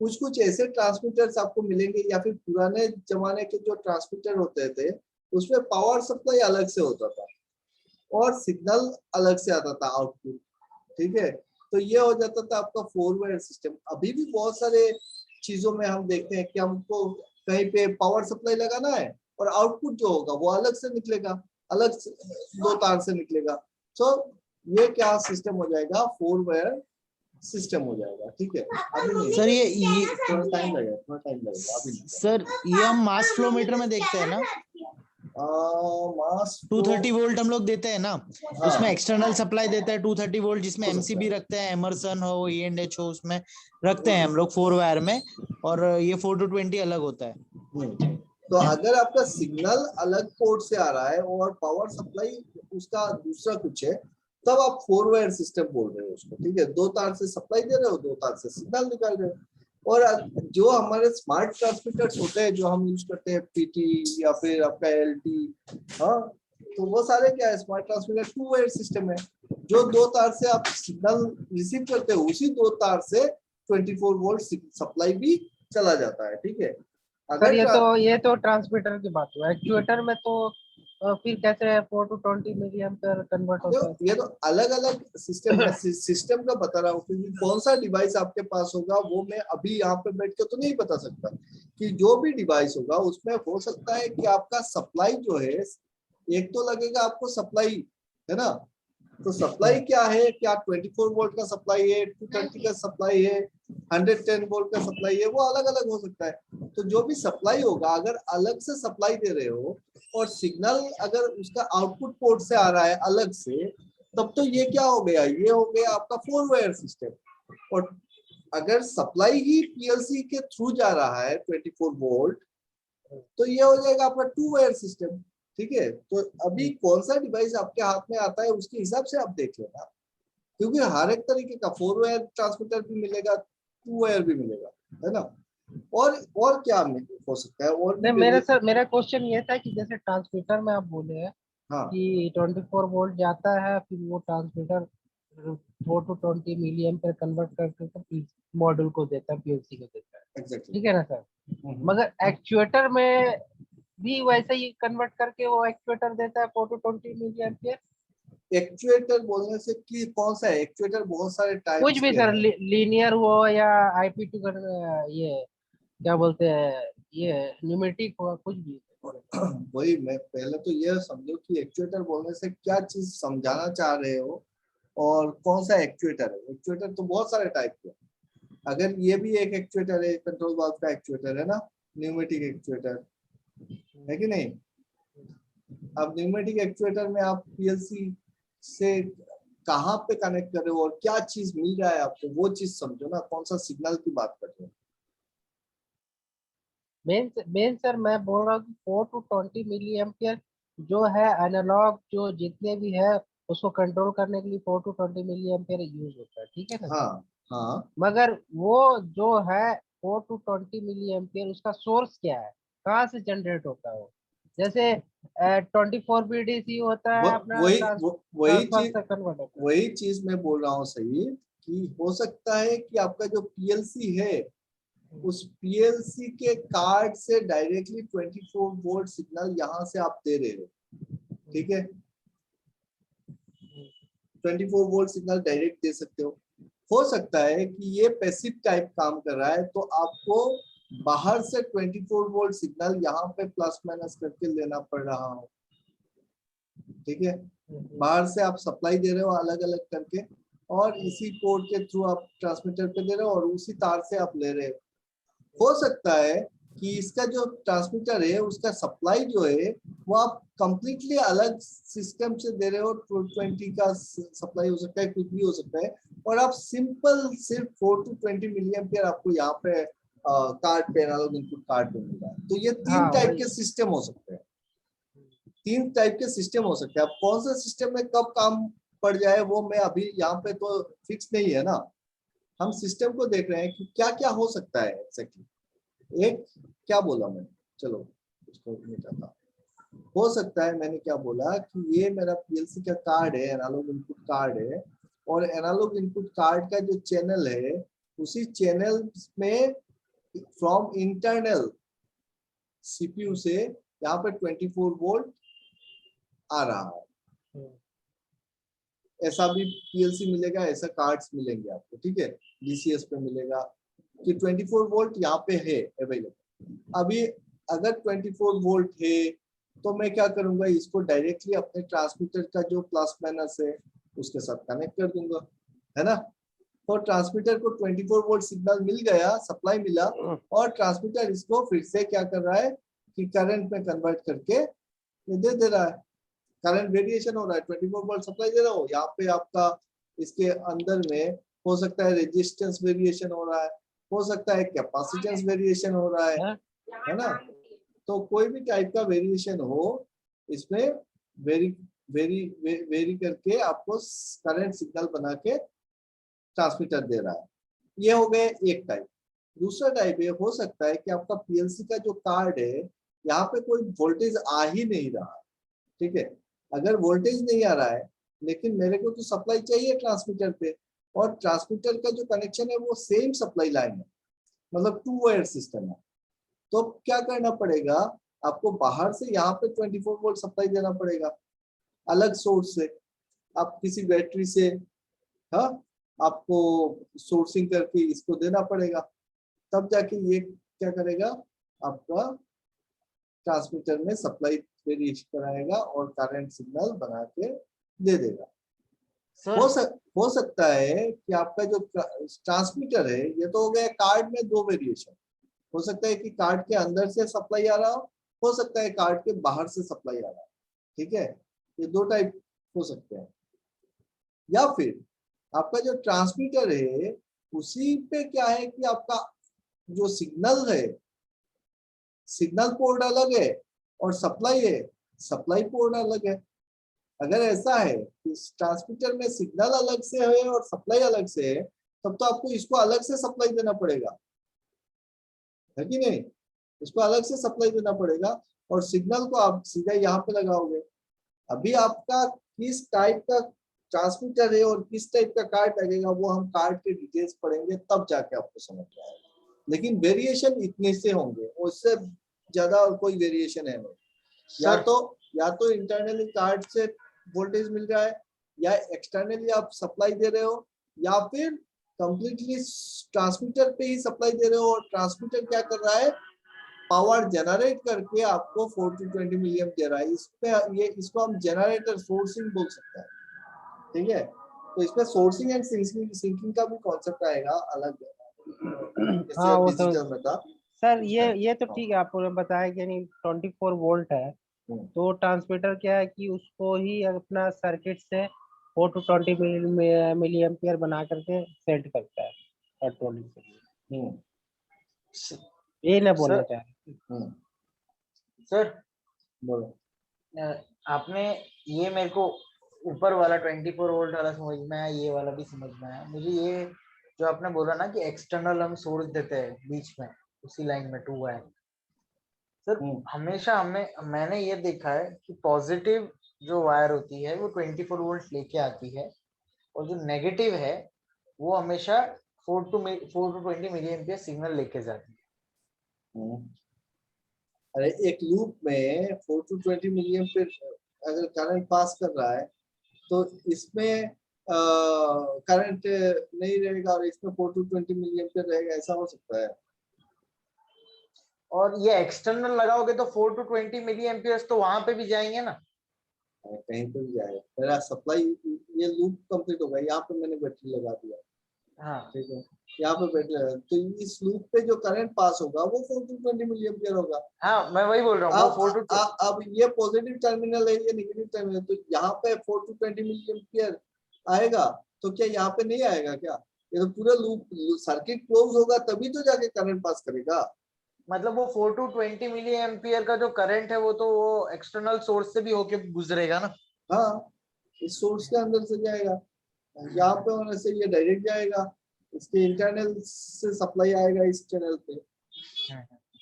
कुछ ऐसे ट्रांसमीटर्स आपको मिलेंगे या फिर पुराने जमाने के जो ट्रांसमीटर होते थे उसमें पावर सप्लाई अलग से होता था और सिग्नल अलग से आता था आउटपुट, ठीक है। तो ये हो जाता था आपका 4 वायर सिस्टम। अभी भी बहुत सारे चीजों में हम देखते हैं कि हमको कहीं पे पावर सप्लाई लगाना है और आउटपुट जो होगा वो अलग से निकलेगा, अलग से 2 तार से निकलेगा। तो ये क्या सिस्टम हो जाएगा, 4 वायर सिस्टम हो जाएगा, ठीक है। अभी नहीं सर ये थोड़ा टाइम लगेगा अभी नहीं। सर ये हम मास फ्लो मीटर में देखते हैं ना, मास 230 वोल्ट हम लोग देते हैं ना, उसमें एक्सटर्नल सप्लाई देता है 230 वोल्ट, जिसमें एमसीबी रखते हैं, एमरसन हो, E&H हो, उसमें रखते हैं हम लोग 4 वायर में, और ये 4 to 20 अलग होता है। तो अगर आपका सिग्नल अलग पोर्ट से आ रहा है और पावर सप्लाई उसका दूसरा कुछ है, तब आप 4 वायर सिस्टम बोल रहे हो उसको, ठीक है। 2 तार से सप्लाई दे रहे हो, 2 तार से सिग्नल निकाल रहे हो। और जो हमारे स्मार्ट ट्रांसमीटर्स होते हैं जो हम यूज करते हैं, पीटी या फिर आपका एलटी, हाँ, तो वो सारे क्या है, स्मार्ट ट्रांसमीटर 2 वायर सिस्टम है। जो 2 तार से आप सिग्नल रिसीव करते हो, उसी 2 तार से 24 वोल्ट सप्लाई भी चला जाता है, ठीक है। सर ये तो ट्रांसमीटर की बात हुआ। एक्चुएटर में तो फिर कैसे 4 to 20 मिली एम्पीयर कन्वर्ट होता है? ये तो अलग अलग सिस्टम है, सिस्टम का बता रहा हूँ, क्योंकि कौन सा डिवाइस आपके पास होगा वो मैं अभी यहाँ पे बैठ के तो नहीं बता सकता। कि जो भी डिवाइस होगा उसमें हो सकता है कि आपका सप्लाई जो है, एक तो लगेगा आपको सप्लाई, है ना। तो सप्लाई क्या है, क्या 24 वोल्ट का सप्लाई है, 230 का सप्लाई है, 110 वोल्ट का सप्लाई है, वो अलग अलग हो सकता है। तो जो भी सप्लाई होगा, अगर अलग से सप्लाई दे रहे हो और सिग्नल अगर उसका आउटपुट पोर्ट से आ रहा है अलग से, तब तो ये क्या हो गया, ये हो गया आपका 4 वायर सिस्टम। और अगर सप्लाई ही पीएलसी के थ्रू जा रहा है 24 वोल्ट, तो ये हो जाएगा आपका 2 वायर सिस्टम, ठीक है। तो अभी कौन सा डिवाइस आपके हाथ में आता है उसके हिसाब से आप देख लेना, क्योंकि हर एक तरीके का 4 वायर ट्रांसमीटर भी मिलेगा, 2 वायर भी मिलेगा, है ना। और क्या हो सकता है, और नहीं, मेरा क्वेश्चन ये था कि जैसे ट्रांसमीटर में आप बोले हैं हाँ कि 24 वोल्ट जाता है, फिर वो transmitter 4 to 20 milli ampere convert करके मॉड्यूल को देता है, पीएलसी को देता है, एग्जैक्टली, ठीक है ना सर। मगर एक्चुएटर में भी वैसे ही कन्वर्ट करके वो एक्चुएटर देता है 4 to 20 मिली एम्पीयर। एक्चुएटर बोलने से कि कौन सा है एक्चुएटर, बहुत सारे कुछ टाइप्स भी के सर, हैं। लीनियर हो या आईपी टू, ये क्या बोलते हैं, ये न्यूमेटिक हो, कुछ भी। वही मैं पहले तो ये समझो कि एक्चुएटर बोलने से क्या चीज समझाना चाह रहे हो और कौन सा एक्चुएटर है। एक्चुएटर तो बहुत सारे टाइप के, अगर ये भी एक एक्चुएटर है, कंट्रोल वाल्व का एक्चुएटर है ना, न्यूमेटिक एक्चुएटर है कि नहीं। अब न्यूमेटिक एक्चुएटर में आप पीएलसी से कहाँ पे कनेक्ट कर रहे हो और क्या चीज मिल रहा है आपको, वो चीज समझो ना, कौन सा सिग्नल की बात कर रहे हो। मेन सर मैं बोल रहा हूँ कि 4 to 20 मिली एम्पियर जो है एनालॉग, जो जितने भी है उसको कंट्रोल करने के लिए 4 to 20 मिली एम्पियर यूज होता है, ठीक है ना। हाँ हाँ, मगर वो जो है 4 to 20 मिली एम्पियर, उसका सोर्स क्या है, कहाँ से जनरेट होता है वो? जैसे 24 बीडीसी होता है अपना, ट्रांसफर से कन्वर्ट होता है। वही चीज मैं बोल रहा हूँ सही, कि हो सकता है कि आपका जो पीएलसी है, उस पीएलसी के कार्ड से डायरेक्टली 24 वोल्ट सिग्नल यहाँ से आप दे रहे हो, ठीक है। 24 वोल्ट सिग्नल डायरेक्ट दे सकते हो सकता है कि ये पैसिव टाइप काम कर रहा है, तो आपको बाहर से 24 वोल्ट सिग्नल यहाँ पे प्लस माइनस करके लेना पड़ रहा हो, ठीक है। बाहर से आप सप्लाई दे रहे हो अलग अलग करके, और इसी पोर्ट के थ्रू आप ट्रांसमीटर पे दे रहे हो और उसी तार से आप ले रहे हो सकता है कि इसका जो ट्रांसमीटर है उसका सप्लाई जो है वो आप कंप्लीटली अलग सिस्टम से दे रहे हो, 220 का सप्लाई हो सकता है, कुछ भी हो सकता है, और आप सिंपल सिर्फ 4 to 20 मिली एम्पियर आपको यहाँ पे कार्ड पे, एनालॉग इनपुट कार्ड पे मिल रहा है। तो ये 3 टाइप के सिस्टम हो सकते हैं, 3 टाइप के सिस्टम हो सकते हैं। अब कौन सा सिस्टम में कब काम पड़ जाए वो मैं अभी यहाँ पे तो फिक्स नहीं है ना, हम सिस्टम को देख रहे हैं कि क्या क्या हो सकता है एक्जेक्टली। एक क्या बोला मैंने, चलो इसको मिटाता। हो सकता है मैंने क्या बोला कि ये मेरा पीएलसी का कार्ड है, एनालॉग इनपुट कार्ड है, और एनालॉग इनपुट कार्ड का जो चैनल है, उसी चैनल में फ्रॉम इंटरनल सीपीयू से यहाँ पे 24 वोल्ट आ रहा है। ऐसा भी पीएलसी मिलेगा, ऐसा कार्ड्स मिलेंगे आपको, ठीक है। डीसीएस पे मिलेगा कि 24 वोल्ट यहाँ पे है अवेलेबल। अभी अगर 24 वोल्ट है तो मैं क्या करूंगा, इसको डायरेक्टली अपने ट्रांसमीटर का जो प्लस माइनस है उसके साथ कनेक्ट कर दूंगा, है ना। तो ट्रांसमीटर को 24 वोल्ट सिग्नल मिल गया, सप्लाई मिला, और ट्रांसमीटर इसको फिर से क्या कर रहा है कि करंट में कन्वर्ट करके ये दे रहा है। करंट वेरिएशन हो रहा है, 24 वोल्ट सप्लाई दे रहा हो, यहाँ पे आपका इसके अंदर में हो सकता है रेजिस्टेंस वेरिएशन हो रहा है, हो सकता है कैपेसिटेंस वेरिएशन हो रहा है ना। तो कोई भी टाइप का वेरिएशन हो इसमें वेरी करके आपको करंट सिग्नल बना के ट्रांसमीटर दे रहा है। ये हो गए एक टाइप। दूसरा टाइप ये हो सकता है कि आपका पीएलसी का जो कार्ड है यहाँ पे कोई वोल्टेज आ ही नहीं रहा, ठीक है। अगर वोल्टेज नहीं आ रहा है लेकिन मेरे को तो सप्लाई चाहिए ट्रांसमीटर पे, और ट्रांसमीटर का जो कनेक्शन है वो सेम सप्लाई लाइन है, मतलब 2 वायर सिस्टम है। तो क्या करना पड़ेगा आपको, बाहर से यहाँ पे 24 वोल्ट सप्लाई देना पड़ेगा अलग सोर्स से, आप किसी बैटरी से, हाँ, आपको सोर्सिंग करके इसको देना पड़ेगा, तब जाके ये क्या करेगा आपका ट्रांसमीटर में सप्लाई वेरिएशन कराएगा और करंट सिग्नल बना के दे देगा। हो सकता है कि आपका जो ट्रांसमीटर है, ये तो हो गया कार्ड में 2 वेरिएशन। हो सकता है कि कार्ड के अंदर से सप्लाई आ रहा हो सकता है कार्ड के बाहर से सप्लाई आ रहा है, ठीक है। ये 2 टाइप हो सकते हैं। या फिर आपका जो ट्रांसमीटर है उसी पे क्या है कि आपका जो सिग्नल है, सिग्नल पोर्ट अलग है और सप्लाई है, सप्लाई पोर्ट अलग है। अगर ऐसा है कि ट्रांसमीटर में सिग्नल अलग से है और सप्लाई अलग से है, तब तो आपको इसको अलग से सप्लाई देना पड़ेगा, है कि नहीं। इसको अलग से सप्लाई देना पड़ेगा और सिग्नल को आप सीधा यहाँ पे लगाओगे। अभी आपका किस टाइप का ट्रांसमीटर है और किस टाइप का कार्ड लगेगा वो हम कार्ड के डिटेल्स पढ़ेंगे, तब जाके आपको समझ में आएगा। लेकिन वेरिएशन इतने से होंगे, उससे ज्यादा और कोई वेरिएशन है नहीं। या तो इंटरनली कार्ड से वोल्टेज मिल रहा है, या एक्सटर्नली आप सप्लाई दे रहे हो, या फिर कंप्लीटली ट्रांसमीटर पे ही सप्लाई दे रहे हो और ट्रांसमीटर क्या कर रहा है, पावर जनरेट करके आपको 4 to 20 मिलियन दे रहा है। इसको हम जनरेटर सोर्सिंग बोल सकते हैं, ठीक है। तो इसमें सोर्सिंग एंड सिंकिंग का भी कॉन्सेप्ट आएगा अलग, हाँ वो तो डिजिटल में था। सर, ये तो ठीक है, आपने बताया कि नहीं 24 वोल्ट है, तो ट्रांसमीटर क्या है कि उसको ही अपना सर्किट से 4 to 20 मिली एम्पियर बना करके सेट करता है इलेक्ट्रॉनिक। ये ना बोलना चाह रहे सर। बोलो। आपने ये मेरे को ऊपर वाला 24 वोल्ट वाला समझ में आया, ये वाला भी समझ में आया। मुझे ये जो आपने बोला ना कि एक्सटर्नल हम सोर्स देते हैं बीच में उसी लाइन में 2 वायर, सर हमेशा मैंने ये देखा है कि पॉजिटिव जो वायर होती है वो 24 वोल्ट लेके आती है, और जो नेगेटिव है वो हमेशा 4 to 20 मिली एम्पियर सिग्नल लेके जाती है। अरे एक लूप में 4 to 20 मिली एम्पियर अगर करंट पास कर रहा है तो इसमें करंट नहीं रहेगा और इसमें 4 to 20 मिली एम्पियर रहेगा, ऐसा हो सकता है। और ये एक्सटर्नल लगाओगे तो 4 to 20 मिली एम्पियर्स तो वहां पे भी जाएंगे ना, कहीं पे भी जाएगा। मेरा सप्लाई ये लूप कंप्लीट होगा, यहाँ पे मैंने बैटरी लगा दिया, हाँ ठीक है, यहाँ पे बैटरी, तो इस लूप पे जो करंट पास होगा वो 4 to 20 मिली एम्पियर होगा। हाँ मैं वही बोल रहा हूँ। अब ये पॉजिटिव टर्मिनल है, ये नेगेटिव टर्मिनल, तो यहाँ पे 4 to 20 मिली एम्पियर आएगा, तो क्या यहाँ पे नहीं आएगा क्या? ये तो पूरा लूप सर्किट क्लोज होगा तभी तो जाके करंट पास करेगा। मतलब वो 4 to 20 मिली एम्पियर का जो करंट है वो तो वो एक्सटर्नल सोर्स से भी होके गुजरेगा ना। हाँ, इस सोर्स के अंदर से जाएगा, यहाँ पे होने से ये डायरेक्ट जाएगा, इसके इंटरनल से सप्लाई आएगा इस चैनल पे,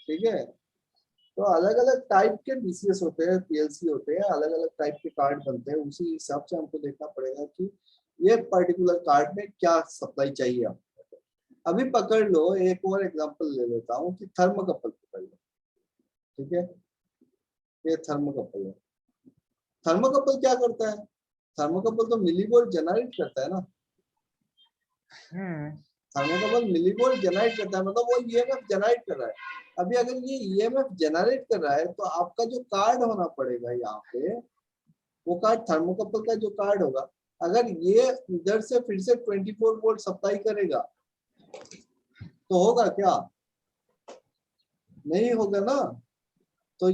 ठीक है। तो अलग अलग टाइप के डीसीएस होते हैं, पीएलसी होते हैं, अलग अलग टाइप के कार्ड बनते हैं, उसी हिसाब से हमको देखना पड़ेगा कि ये पर्टिकुलर कार्ड में क्या सप्लाई चाहिए आपको। अभी पकड़ लो, एक और एग्जांपल ले लेता हूँ कि थर्मोकपल पकड़ लो, ठीक है। ये थर्मोकपल है। थर्मोकपल क्या करता है? थर्मोकपल तो मिलीवोल्ट जनरेट करता है ना। थर्मोकपल मिलीवोल्ट जनरेट करता है, मतलब वो ईएमएफ जनरेट कर रहा है। अभी अगर ये ईएमएफ जनरेट कर रहा है तो आपका जो कार्ड होना पड़ेगा यहाँ पे, वो कार्ड थर्मोकपल का जो कार्ड होगा, अगर ये इधर से फिर से 24 वोल्ट सप्लाई करेगा तो होगा क्या? नहीं होगा ना। तो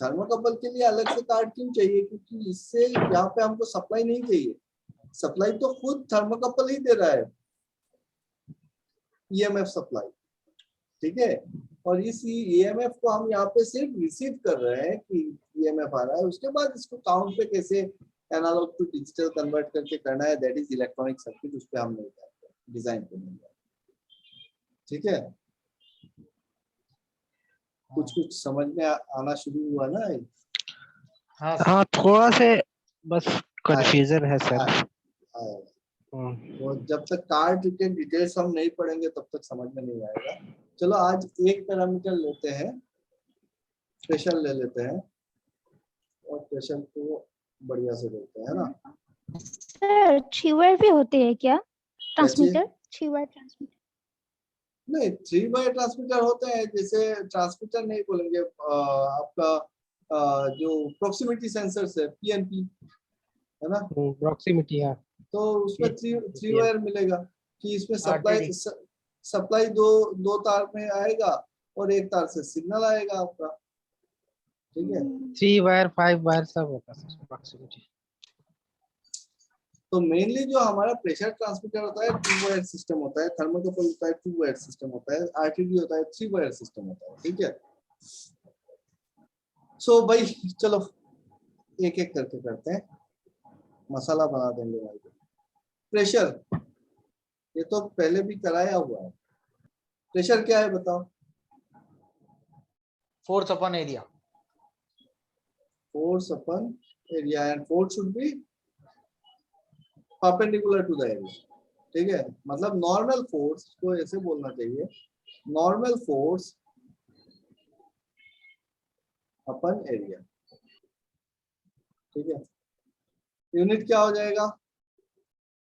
थर्मोकपल के लिए अलग से कार्ड क्यों चाहिए? क्योंकि इससे यहाँ पे हमको सप्लाई नहीं चाहिए, सप्लाई तो खुद थर्मोकपल ही दे रहा है, ईएमएफ सप्लाई, ठीक है। और इस ईएमएफ को हम यहाँ पे सिर्फ रिसीव कर रहे हैं कि ईएमएफ आ रहा है, उसके बाद इसको काउंट पे कैसे एनालॉग टू डिजिटल कन्वर्ट करके करना है, दैट इज इलेक्ट्रॉनिक सर्किट, उस पर हम नहीं जाते, डिजाइन पे नहीं जाते। ठीक है, कुछ कुछ समझ में आना शुरू हुआ ना? हाँ सर। हाँ थोड़ा से बस कंफ्यूजन है सर। आएगा। तो जब तक कार्ड के डिटेल्स हम नहीं पढ़ेंगे तब तक समझ में नहीं आएगा। चलो आज एक पैरामीटर लेते हैं, प्रेशर ले लेते हैं और प्रेशर को बढ़िया से लेते हैं, है ना? सर 3 वायर भी होते हैं क्या ट्रांसमीटर? 3 वायर ट्रांसमीटर नहीं, 3 वायर ट्रांसमीटर होते हैं, जैसे ट्रांसमीटर नहीं बोलेंगे, आपका जो प्रोक्सिमिटी सेंसर है पीएनपी, है ना? प्रॉक्सिमिटी है तो उसमें 3 वायर मिलेगा कि इसमें RTD। सप्लाई दो तार में आएगा और एक तार से सिग्नल आएगा आपका। ठीक है, 3 वायर 5 वायर सब होता है सर प्रॉक्सिमिटी। तो मेनली जो हमारा प्रेशर ट्रांसमीटर होता है 2 वायर सिस्टम होता है, थर्मोकपल होता है 2 वायर सिस्टम होता है, आरटीडी होता है 3 वायर सिस्टम होता है। ठीक है, सो भाई चलो एक एक करके करते हैं, मसाला बना देंगे भाई। प्रेशर ये तो पहले भी कराया हुआ है। प्रेशर क्या है बताओ? Force upon area. Force upon area, and force should be perpendicular to the area. ठीक है, मतलब नॉर्मल फोर्स को ऐसे बोलना चाहिए, नॉर्मल फोर्स अपन एरिया। ठीक है, यूनिट क्या हो जाएगा?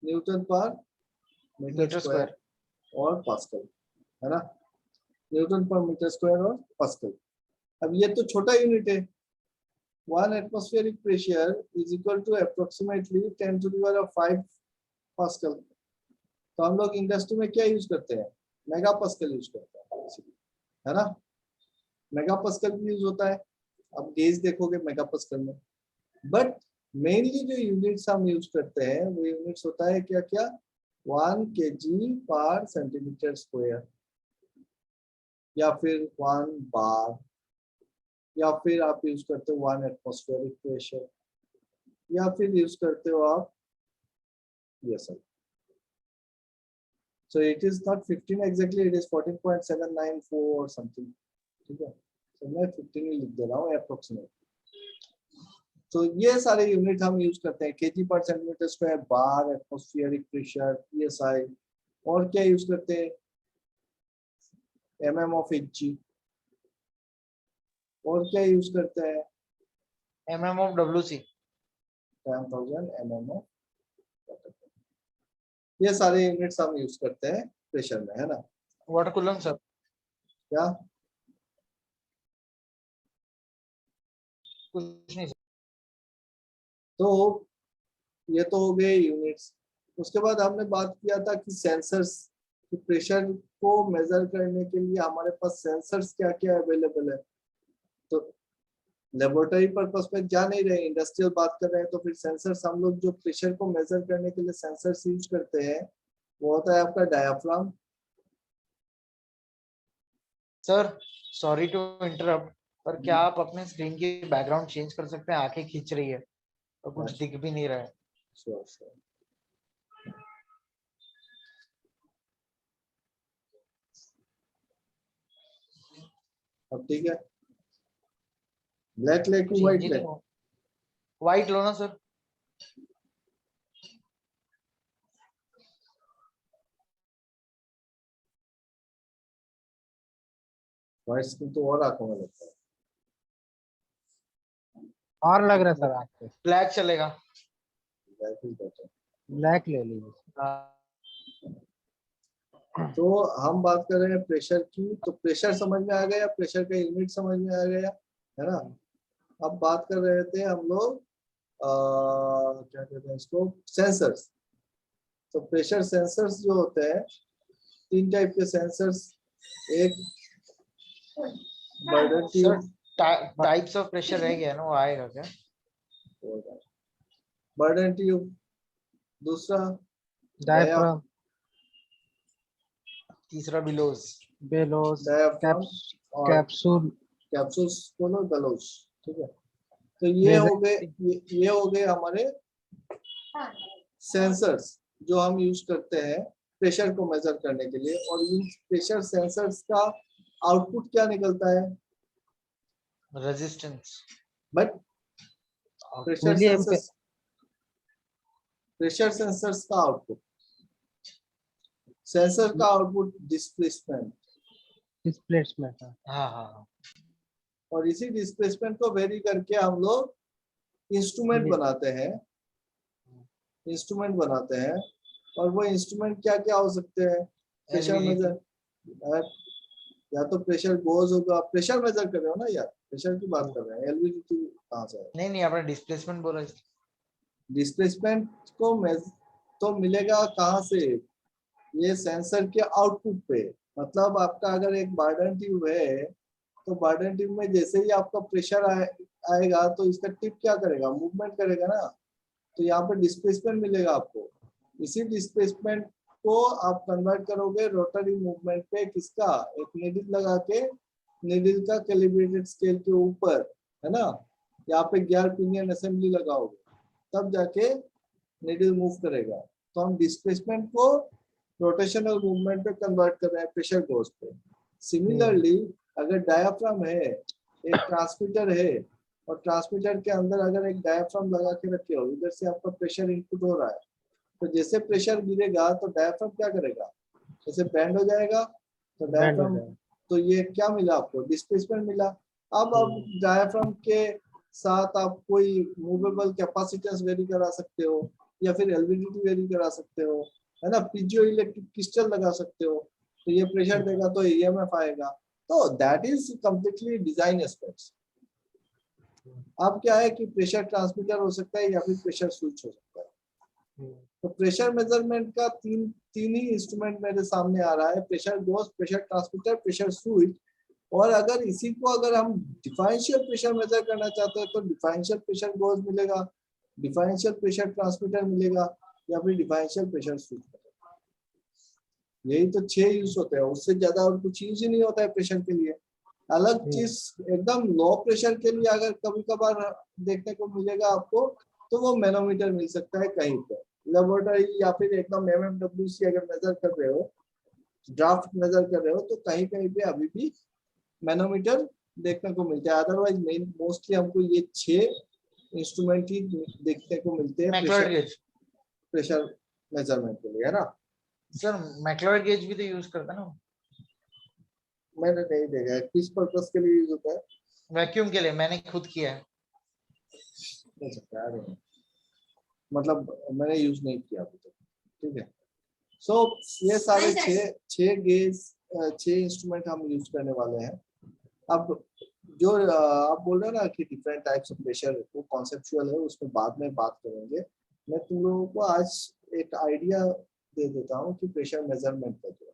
न्यूटन पर मीटर स्क्वायर और पास्कल, है ना? न्यूटन पर मीटर स्क्वायर और पास्कल। अब ये तो छोटा यूनिट है, 1 atmospheric pressure is equal to approximately 10 to the power of 5 pascal. तो हम लोग इंडस्ट्री में क्या यूज करते हैं? मेगा पास्कल यूज करते हैं, है ना? मेगा पास्कल भी यूज होता है, अब गेज देखोगे मेगा पास्कल में। बट मेनली जो यूनिट्स हम यूज करते हैं वो यूनिट्स होता है क्या क्या? 1 kg पर सेंटीमीटर स्क्वायर, या फिर 1 बार, या फिर आप यूज करते हो 1 एटमॉस्फेरिक प्रेशर, या फिर यूज करते हो आप ये सब। So it is not 15 exactly, it is 14.794 or something. ठीक है, तो मैं 15 ही लिख दे रहा हूँ अप्रोक्सीमेट। तो ये सारे यूनिट हम यूज करते हैं, केजी पर सेंटीमीटर स्क्वायर, बार, एटमॉस्फेरिक प्रेशर, पीएसआई, और क्या यूज करते हैं? एमएम ऑफ इंची, और क्या यूज करते हैं? mm of WC, 10,000 mm of, ये सारे यूनिट्स हम यूज करते हैं प्रेशर में, है ना? Water coulomb sir. क्या? कुछ नहीं सर। तो ये तो हो गए यूनिट्स। उसके बाद हमने बात किया था कि सेंसर्स, प्रेशर को मेजर करने के लिए हमारे पास सेंसर्स क्या क्या अवेलेबल है। तो लेबोरेटरी पर्पस में जा नहीं रहे, इंडस्ट्रियल बात कर रहे हैं, तो फिर सेंसर्स हम लोग जो प्रेशर को मेजर करने के लिए सेंसर्स यूज करते हैं वो होता है आपका diaphragm. Sir sorry to interrupt, पर क्या आप अपने स्क्रीन की बैकग्राउंड चेंज कर सकते हैं? आंखें खींच रही है और कुछ दिख भी नहीं रहा है। श्योर। अब ठीक है, ब्लैक ले कि व्हाइट ले? व्हाइट लो ना सर। व्हाइट स्क्रीन तो और आंखों में लगता है। और लग रहा है सर आपको? ब्लैक चलेगा। ब्लैक ही बेटर। ब्लैक ले लीजिए। तो हम बात कर रहे हैं प्रेशर की, तो प्रेशर समझ में आ गया, प्रेशर का यूनिट समझ में आ गया, है ना? अब बात कर रहे थे हम लोग क्या कहते हैं इसको, सेंसर्स। तो प्रेशर सेंसर्स जो होते हैं, 3 टाइप के सेंसर्स, एक burden tube, types of pressure रह गया ना, वो आएगा क्या? बर्डन ट्यूब, दूसरा डायफ्राम, तीसरा बिलोज, बेलोस, डायाफ्राम, और कैप्सूल, कैप्सूल्स बोलो बेलोस। ठीक है, तो ये हो गए, ये हो गए हमारे सेंसर्स जो हम यूज करते हैं प्रेशर को मेजर करने के लिए। और इन प्रेशर सेंसर्स का आउटपुट क्या निकलता है? रेजिस्टेंस। बट प्रेशर सेंसर्स का आउटपुट, सेंसर का आउटपुट डिस्प्लेसमेंट। हाँ। और इसी डिस्प्लेसमेंट को वेरी करके हम लोग इंस्ट्रूमेंट बनाते हैं। और वो इंस्ट्रूमेंट क्या क्या हो सकते हैं? प्रेशर मेजर, या तो प्रेशर गोज होगा, प्रेशर मेजर कर रहे हो ना यार, प्रेशर की बात कर रहे हैं, एलवीडीटी कहाँ से है? नहीं आपने डिस्प्लेसमेंट बोला। डिस्प्लेसमेंट को तो मिलेगा कहाँ से? ये सेंसर के आउटपुट पे। मतलब आपका अगर एक बार्डन ट्यूब है तो बार्डन ट्यूब में जैसे ही आपका प्रेशर आएगा तो इसका टिप क्या करेगा? मूवमेंट करेगा ना। तो यहाँ पे डिस्प्लेसमेंट मिलेगा आपको। इसी डिस्प्लेसमेंट को आप कन्वर्ट करोगे रोटरी मूवमेंट पे। किसका? एक नीडल लगा के, नीडल का कैलिब्रेटेड स्केल के ऊपर, है ना, यहाँ पे गियर पिनियन असेंबली लगाओगे तब जाके नीडल मूव करेगा। तो हम डिस्प्लेसमेंट को रोटेशनल मूवमेंट पे कन्वर्ट कर रहे हैं प्रेशर गोज पे। सिमिलरली अगर डायाफ्राम है, एक ट्रांसमीटर है, और ट्रांसमीटर के अंदर अगर एक डायाफ्राम लगा के रखे हो, इधर से आपका प्रेशर इनपुट हो रहा है, तो जैसे प्रेशर गिरेगा तो डायाफ्राम क्या करेगा? जैसे बैंड हो जाएगा तो डायाफ्राम, तो ये क्या मिला आपको? डिस्प्लेसमेंट मिला। अब डायाफ्राम के साथ आप कोई मूवेबल कैपेसिटेंस वेरी करा सकते हो, या फिर एलवीडीटी वेरी करा सकते हो, है ना, पीजो इलेक्ट्रिक क्रिस्टल लगा सकते हो। तो ये प्रेशर देगा तो ईएमएफ आएगा। तो that is completely design aspects. अब क्या है कि प्रेशर ट्रांसमीटर हो सकता है या फिर प्रेशर स्विच हो सकता है। तो प्रेशर मेजरमेंट का तीन ही इंस्ट्रूमेंट मेरे सामने आ रहा है, pressure goes, pressure transmitter, pressure switch. और अगर इसी को अगर हम डिफरेंशियल प्रेशर मेजर करना चाहते हैं तो डिफरेंशियल प्रेशर गोज मिलेगा, डिफरेंशियल प्रेशर ट्रांसमीटर मिलेगा, या फिर डिफरेंशियल प्रेशर स्विच मिलेगा। यही तो 6 यूज होते हैं, उससे ज्यादा और कुछ यूज ही नहीं होता है प्रेशर के लिए। अलग चीज एकदम लो प्रेशर के लिए अगर कभी कभार देखने को मिलेगा आपको, तो वो मैनोमीटर मिल सकता है कहीं पर लेबोरेटरी, या फिर एकदम MMWC अगर मेजर कर रहे हो, ड्राफ्ट मेजर कर रहे हो, तो कहीं कहीं पे अभी भी मैनोमीटर देखने को मिलता है। अदरवाइज मोस्टली हमको ये 6 इंस्ट्रूमेंट ही देखने को मिलते हैं प्रेशर मेजरमेंट के लिए, है ना सर? मैक्लॉयड गेज भी तो यूज करता है ना? मैंने नहीं देखा है किस पर्पस के लिए यूज होता है। वैक्यूम के लिए, मैंने खुद किया है। मतलब मैंने यूज नहीं किया अभी तक, ठीक है। सो ये सारे 6 इंस्ट्रूमेंट हम यूज करने वाले हैं। अब जो आप बोल रहे हो ना कि डिफरेंट टाइप्स ऑफ प्रेशर, वो कॉन्सेप्चुअल है, उसमें बाद में बात करेंगे। मैं तुम लोगों को आज एक आइडिया दे देता हूँ कि प्रेशर मेजरमेंट का जो है,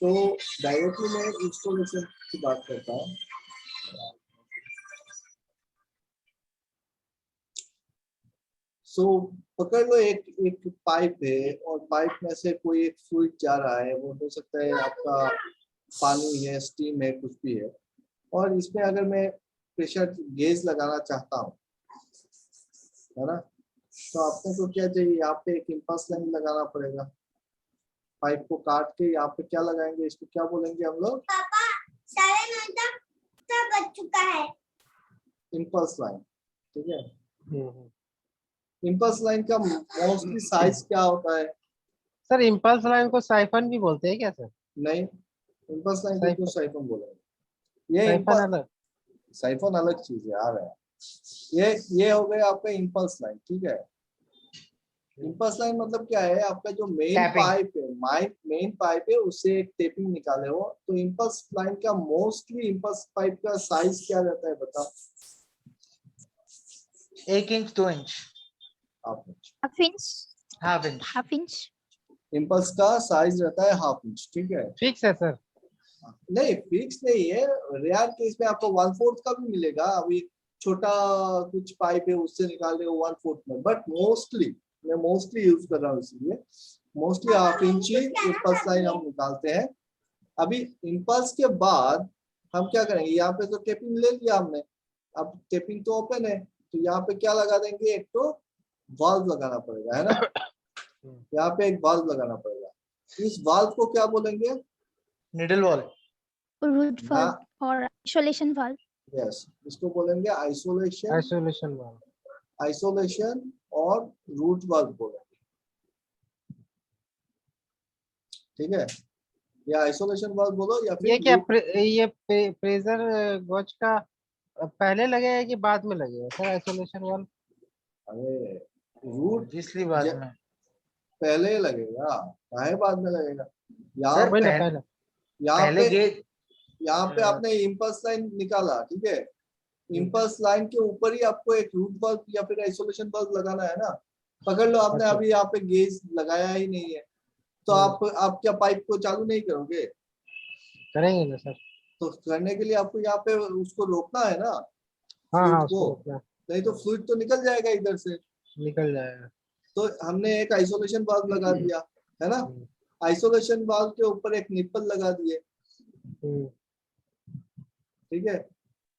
तो डायरेक्टली मैं इंस्टॉलेशन की बात करता हूँ। सो पकड़ लो एक पाइप है, और पाइप में से कोई एक फ्लूइड जा रहा है, वो हो सकता है आपका पानी है, स्टीम है, कुछ भी है। और इसमें अगर मैं प्रेशर गेज लगाना चाहता हूँ, है ना, तो आपको तो क्या चाहिए? यहाँ पे एक इम्पल्स लाइन लगाना पड़ेगा। पाइप को काट के यहाँ पे क्या लगाएंगे? इसको क्या बोलेंगे हम लोग? पापा 9:30 बज चुका है। इम्पल्स लाइन, ठीक है। इम्पल्स लाइन का मोस्टली साइज क्या होता है? सर इम्पल्स लाइन को साइफन भी बोलते हैं क्या सर? नहीं, इम्पल्स लाइन को क्यों साइफन बोलेंगे? ये साइफन अलग चीज है यार। ये हो गया आपका इम्पल्स लाइन, ठीक है। इम्पल्स लाइन मतलब क्या है? आपका जो मेन पाइप है उससे एक टेपिंग निकाले हो, तो इम्पल्स लाइन का मोस्टली इम्पल्स पाइप का साइज क्या रहता है बताओ? 1 inch 2 inch, half inch. Impulse का साइज रहता है 1/2 इंच, ठीक है। फिक्स है सर? नहीं, फिक्स नहीं है, रेयर केस में आपको 1/4 का भी मिलेगा। अभी छोटा कुछ पाइप है उससे निकाल रहे हो 1/4 में, बट मैं मोस्टली यूज कर रहा हूँ, इसलिए मोस्टली 1/2 इंच इम्पल्स लाइन हम निकालते हैं। अभी इम्पल्स के बाद हम क्या करेंगे? यहाँ पे तो टेपिंग ले लिया हमने, अब टेपिंग तो ओपन है, तो यहाँ पे क्या लगा देंगे, एक तो वाल्व लगाना पड़ेगा, है ना। यहाँ पे एक वाल्व लगाना पड़ेगा। इस वाल्व को क्या बोलेंगे? Needle wall. root हाँ, valve or isolation valve. Yes, इसको बोलेंगे आइसोलेशन, आइसोलेशन वाल्व। आइसोलेशन और रूट वाल्व बोलेंगे, ठीक है। या आइसोलेशन वाल्व बोलो या ये फिर क्या ये प्रेशर गॉज का पहले लगेगा कि बाद में लगेगा सर आइसोलेशन वाल्व? अरे रूट इसलिए बाद में पहले लगेगा, काहे बाद में लगेगा? यहाँ सर वही ना पहले, पहले। यहाँ पहले पे गेज यहाँ पे आपने इम्पल्स लाइन निकाला, ठीक है। इम्पल्स लाइन के ऊपर ही आपको एक रूट वाल्व या फिर आइसोलेशन वाल्व लगाना है ना। पकड़ लो, आपने अच्छा। अभी यहाँ पे गेज लगाया ही नहीं है, तो आप क्या पाइप को चालू नहीं करोगे? करेंगे ना सर। तो करने के लिए आपको यहाँ पे उसको रोकना है ना, हाँ फ्लूइड हाँ, को, उसको रोकना, नहीं तो फ्लूइड तो निकल जाएगा इधर से। निकल जाएगा। तो हमने एक आइसोलेशन वाल्व लगा दिया, है ना। आइसोलेशन वाल्व के ऊपर एक निप्पल लगा दिए, ठीक है।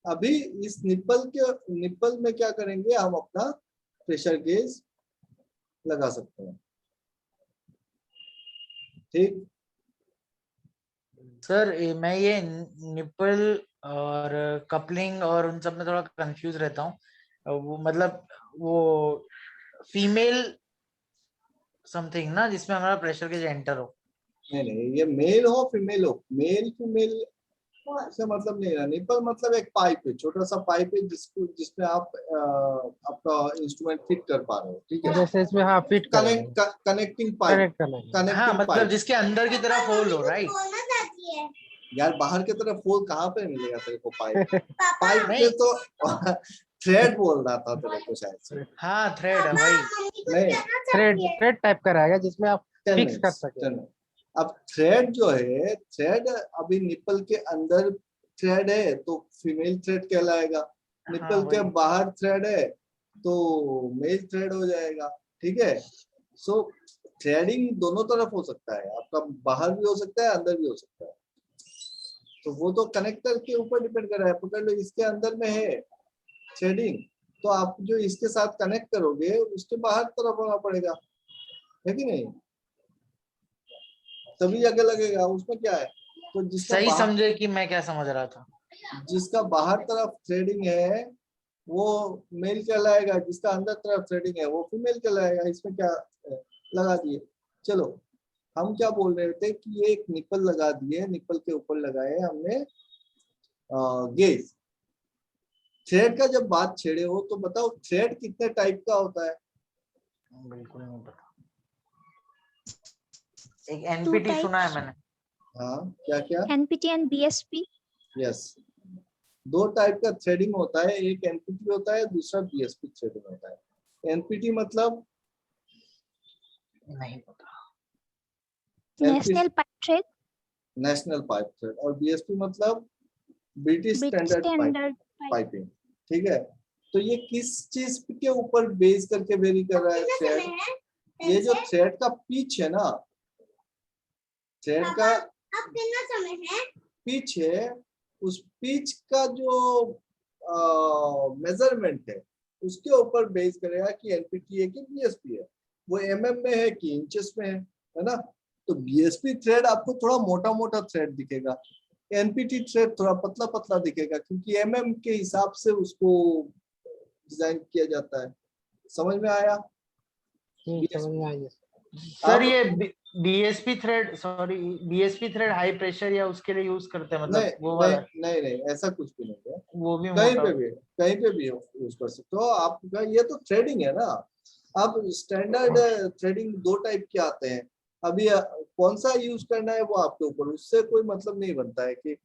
अभी इस निप्पल में क्या करेंगे, हम अपना प्रेशर गेज लगा सकते हैं, ठीक। सर मैं ये निपल और कपलिंग और उन सब में थोड़ा कंफ्यूज रहता हूँ। वो मतलब वो फीमेल समथिंग ना, जिसमें हमारा प्रेशर गेज एंटर हो। नहीं, ये मेल हो फीमेल हो, मेल फीमेल से मतलब नहीं है। निप्पल मतलब एक पाइप है, छोटा सा पाइप है जिसमें आप आपका इंस्ट्रूमेंट फिट कर पा रहे हो, ठीक है। जैसे इसमें हाँ फिट करेंगे, कनेक्टिंग पाइप, कनेक्ट करना है। हाँ कनेक्टिंग मतलब पाइप। जिसके अंदर की तरफ होल हो, राइट। बोलना चाहती है यार बाहर की तरफ होल कहाँ पे मिलेगा तेरे को पाइप? पापा पाइप नहीं। में तो थ्रेड बोल रहा था तेरे को शायद से। हाँ थ्रेड है भाई। मम्मी को नहीं, कहना थ्रेड चाहती है थ्रेड टाइप का रहेगा जिसमें आप 10 फिक्स कर मिनट्स, सके। 10 मिनट। अब थ्रेड जो है, थ्रेड अभी निप्पल के अंदर थ्रेड है तो फीमेल थ्रेड कहलाएगा, निप्पल हाँ, के वही। बाहर थ्रेड है तो मेल थ्रेड हो जाएगा, ठीक है। सो थ्रेडिंग दोनों तरफ हो सकता है, आपका बाहर भी हो सकता है, अंदर भी हो सकता है। तो वो तो कनेक्टर के ऊपर डिपेंड कर रहा है। पकड़ लो इसके अंदर में है थ्रेडिंग, तो आप जो इसके साथ कनेक्ट करोगे उसके बाहर तरफ होना पड़ेगा, है कि नहीं, तभी जगह लगेगा। उसमें क्या है, तो सही समझे कि मैं क्या समझ रहा था। जिसका बाहर तरफ थ्रेडिंग है वो मेल कहलाएगा, जिसका अंदर तरफ थ्रेडिंग है वो फीमेल कहलाएगा। इसमें क्या है? लगा दिए। चलो, हम क्या बोल रहे थे कि ये एक निप्पल लगा दिए, निप्पल के ऊपर लगाए हमने गेज। थ्रेड का जब बात छेड़े हो तो बताओ थ्रेड कितने टाइप का होता है? बिल्कुल नहीं पता। एक एनपीटी सुना है मैंने। हाँ, क्या क्या? NPT and BSP. यस, दो टाइप का थ्रेडिंग होता है, एक एनपीटी होता है, दूसरा बीएसपी थ्रेडिंग होता है। एनपीटी मतलब नहीं पता। National Pipe Trade. National pipe thread, और बीएसपी मतलब British British standard Standard Pipe. Piping, ठीक है। तो ये किस चीज के ऊपर बेस करके वेरी कर रहा है थ्रेड? ये जो थ्रेड का पिच है ना, थ्रेड का अब कितना समय है पिच है, उस पिच का जो मेजरमेंट है उसके ऊपर बेस करेगा कि एनपीटी है कि बीएसपी है, वो एमएम में है कि इंचेस में है ना। तो बीएसपी थ्रेड आपको थोड़ा मोटा मोटा थ्रेड दिखेगा, एनपीटी थ्रेड थोड़ा पतला पतला दिखेगा, क्योंकि एमएम के हिसाब से उसको डिजाइन किया जाता है। समझ में आया? समझ में आ गया। सर ये BSP thread, sorry BSP thread high pressure या उसके लिए यूज करते हैं, मतलब वो वाला? नहीं, ऐसा कुछ भी नहीं है। वो भी कहीं मोटा? पे भी यूज कर सकते हो। आपका ये तो थ्रेडिंग है ना। अब स्टैंडर्ड थ्रेडिंग दो टाइप के आते हैं। अभी कौन सा यूज करना है वो आपके ऊपर, उससे कोई मतलब नहीं बनता है कि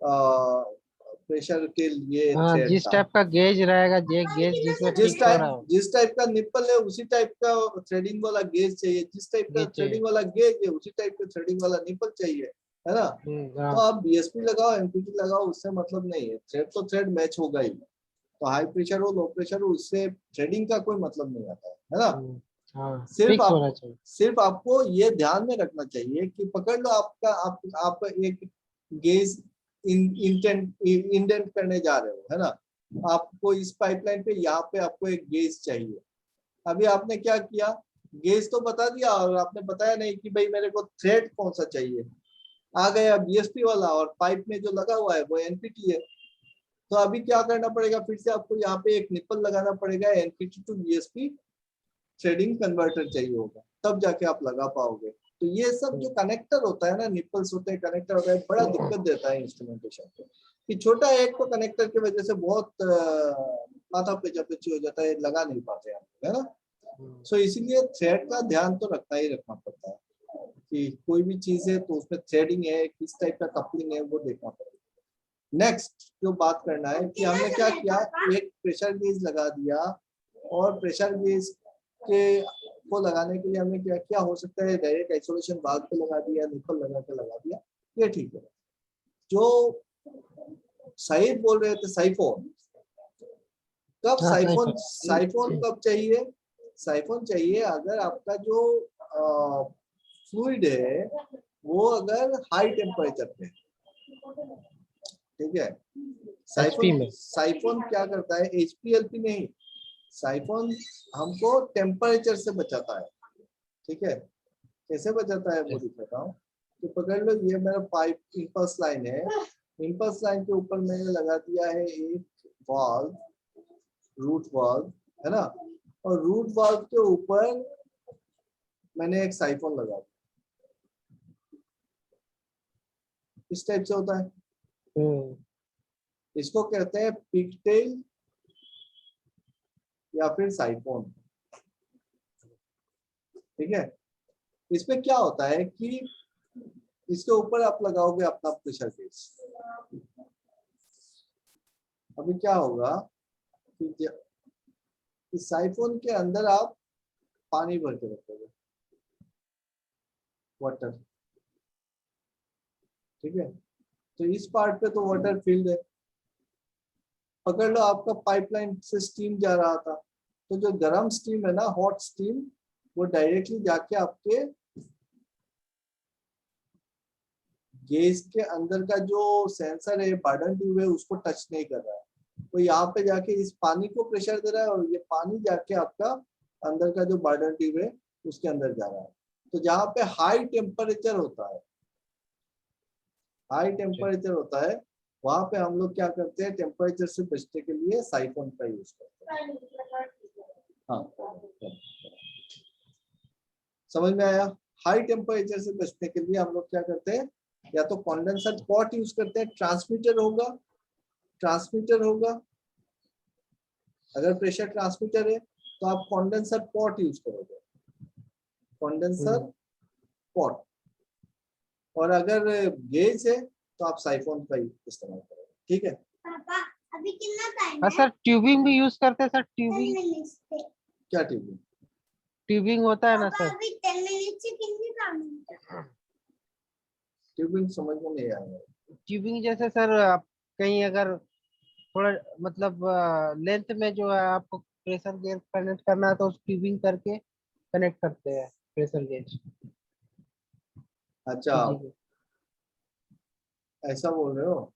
प्रेशर के लिए हाँ, थ्रेड जिस का। टाइप का गेज रहेगा, गेज जिसमें फिक्स हो रहा हो, जिस टाइप का निप्पल है उसी टाइप का थ्रेडिंग वाला गेज चाहिए, जिस टाइप का थ्रेडिंग वाला गेज है उसी टाइप का थ्रेडिंग वाला निप्पल चाहिए, है ना। तो आप बीएसपी लगाओ, एनपीटी लगाओ, उससे मतलब नहीं है। थ्रेड तो थ्रेड मैच होगा ही, तो हाई प्रेशर हो लो प्रेशर हो, उससे थ्रेडिंग का कोई मतलब नहीं आता है ना। हाँ, सिर्फ फिक्स होना चाहिए। सिर्फ आपको ये ध्यान में रखना चाहिए कि पकड़ लो आपका आप एक गेज इंडेंट करने जा रहे हो, है ना। आपको इस पाइपलाइन पे यहाँ पे आपको एक गेज चाहिए। अभी आपने क्या किया, गेज तो बता दिया और आपने बताया नहीं कि भाई मेरे को थ्रेड कौन सा चाहिए। आ गया बीएसपी वाला और पाइप में जो लगा हुआ है वो एनपीटी है। तो अभी क्या करना पड़ेगा, फिर से आपको यहाँ पे एक निप्पल लगाना पड़ेगा, NPT to BSP threading converter चाहिए होगा, तब जाके आप लगा पाओगे। तो ये सब जो कनेक्टर होता है ना, निप्पल्स होते हैं, कनेक्टर होता है, बड़ा दिक्कत देता है इंस्ट्रूमेंटेशन पे कि छोटा एक तो कनेक्टर की वजह से बहुत माथा पेचापेची हो जाता है, लगा नहीं पाते हम, है ना। सो इसीलिए थ्रेड का ध्यान तो रखना पड़ता है कि कोई भी चीज है तो उसमें थ्रेडिंग है, किस टाइप का कपलिंग है, वो देखना पड़ेगा। नेक्स्ट जो बात करना है कि हमने क्या किया, एक प्रेशर गेज लगा दिया और प्रेशर गेज के को लगाने के लिए हमने क्या किया, हो सकता है डायरेक्ट आइसोलेशन भाग पे लगा दिया, निप्पल लगा दिया, ये ठीक है। जो सही बोल रहे थे साइफोन, कब साइफोन कब चाहिए, साइफोन चाहिए अगर आपका जो फ्लूइड है वो अगर हाई टेम्परेचर पे, ठीक है। साइफोन क्या करता है, एचपीएलपी नहीं, साइफोन हमको टेम्परेचर से बचाता है, ठीक है। कैसे बचाता है वो दिखाता हूँ। तो पकड़ लो, ये मेरा पाइप इंपल्स लाइन है, इंपल्स लाइन के ऊपर मैंने लगा दिया है एक वाल्व, रूट वाल्व, है ना, और रूट वाल्व के ऊपर मैंने एक साइफोन लगा दिया। इस टाइप से होता है, इसको कहते हैं पिगटेल या फिर साइफोन, ठीक है। इसमें क्या होता है कि इसके ऊपर आप लगाओगे अपना प्रेशर गेज। अभी क्या होगा कि इस साइफोन के अंदर आप पानी भर के रखोगे, वाटर, ठीक है। तो इस पार्ट पे तो वाटर फिल्ड है, पकड़ लो आपका पाइपलाइन से स्टीम जा रहा था, तो जो गर्म स्टीम है ना, हॉट स्टीम, वो डायरेक्टली जाके आपके गेज के अंदर का जो सेंसर है, बार्डन ट्यूब है, उसको टच नहीं कर रहा है। तो यहाँ पे जाके इस पानी को प्रेशर दे रहा है और ये पानी जाके आपका अंदर का जो बार्डन ट्यूब है उसके अंदर जा रहा है। तो जहाँ पे हाई टेम्परेचर होता है, हाई टेम्परेचर होता है, वहां पे हम लोग क्या करते हैं, टेम्परेचर से बचने के लिए साइफोन का यूज करते हैं। हाँ, समझ में आया। हाई टेम्परेचर से बचने के लिए हम लोग क्या करते हैं, या तो कंडेंसर पॉट यूज करते हैं, ट्रांसमीटर होगा, अगर प्रेशर ट्रांसमीटर है तो आप कंडेंसर पॉट यूज करोगे, कंडेंसर पॉट, और अगर गेज है तो आप साइफोन का इस्तेमाल करोगे, ठीक है। पापा अभी कितना टाइम हाँ है? सर, ट्यूबिंग भी यूज करते हैं सर, ट्यूबिंग। 10 मिनट्स पे। क्या ट्यूबिंग? ट्यूबिंग होता है ना पापा सर। अभी 10 मिनट से कितनी टाइम है? ट्यूबिंग समझ में नहीं आया। ट्यूबिंग जैसे सर, आप कहीं अगर थोड़ा मतलब लेंथ में जो है आपको प्रेशर गेज कनेक्ट करना है तो उस ट्यूबिंग करके कनेक्ट करते हैं प्रेशर गेज। अच्छा, ऐसा बोल रहे हो,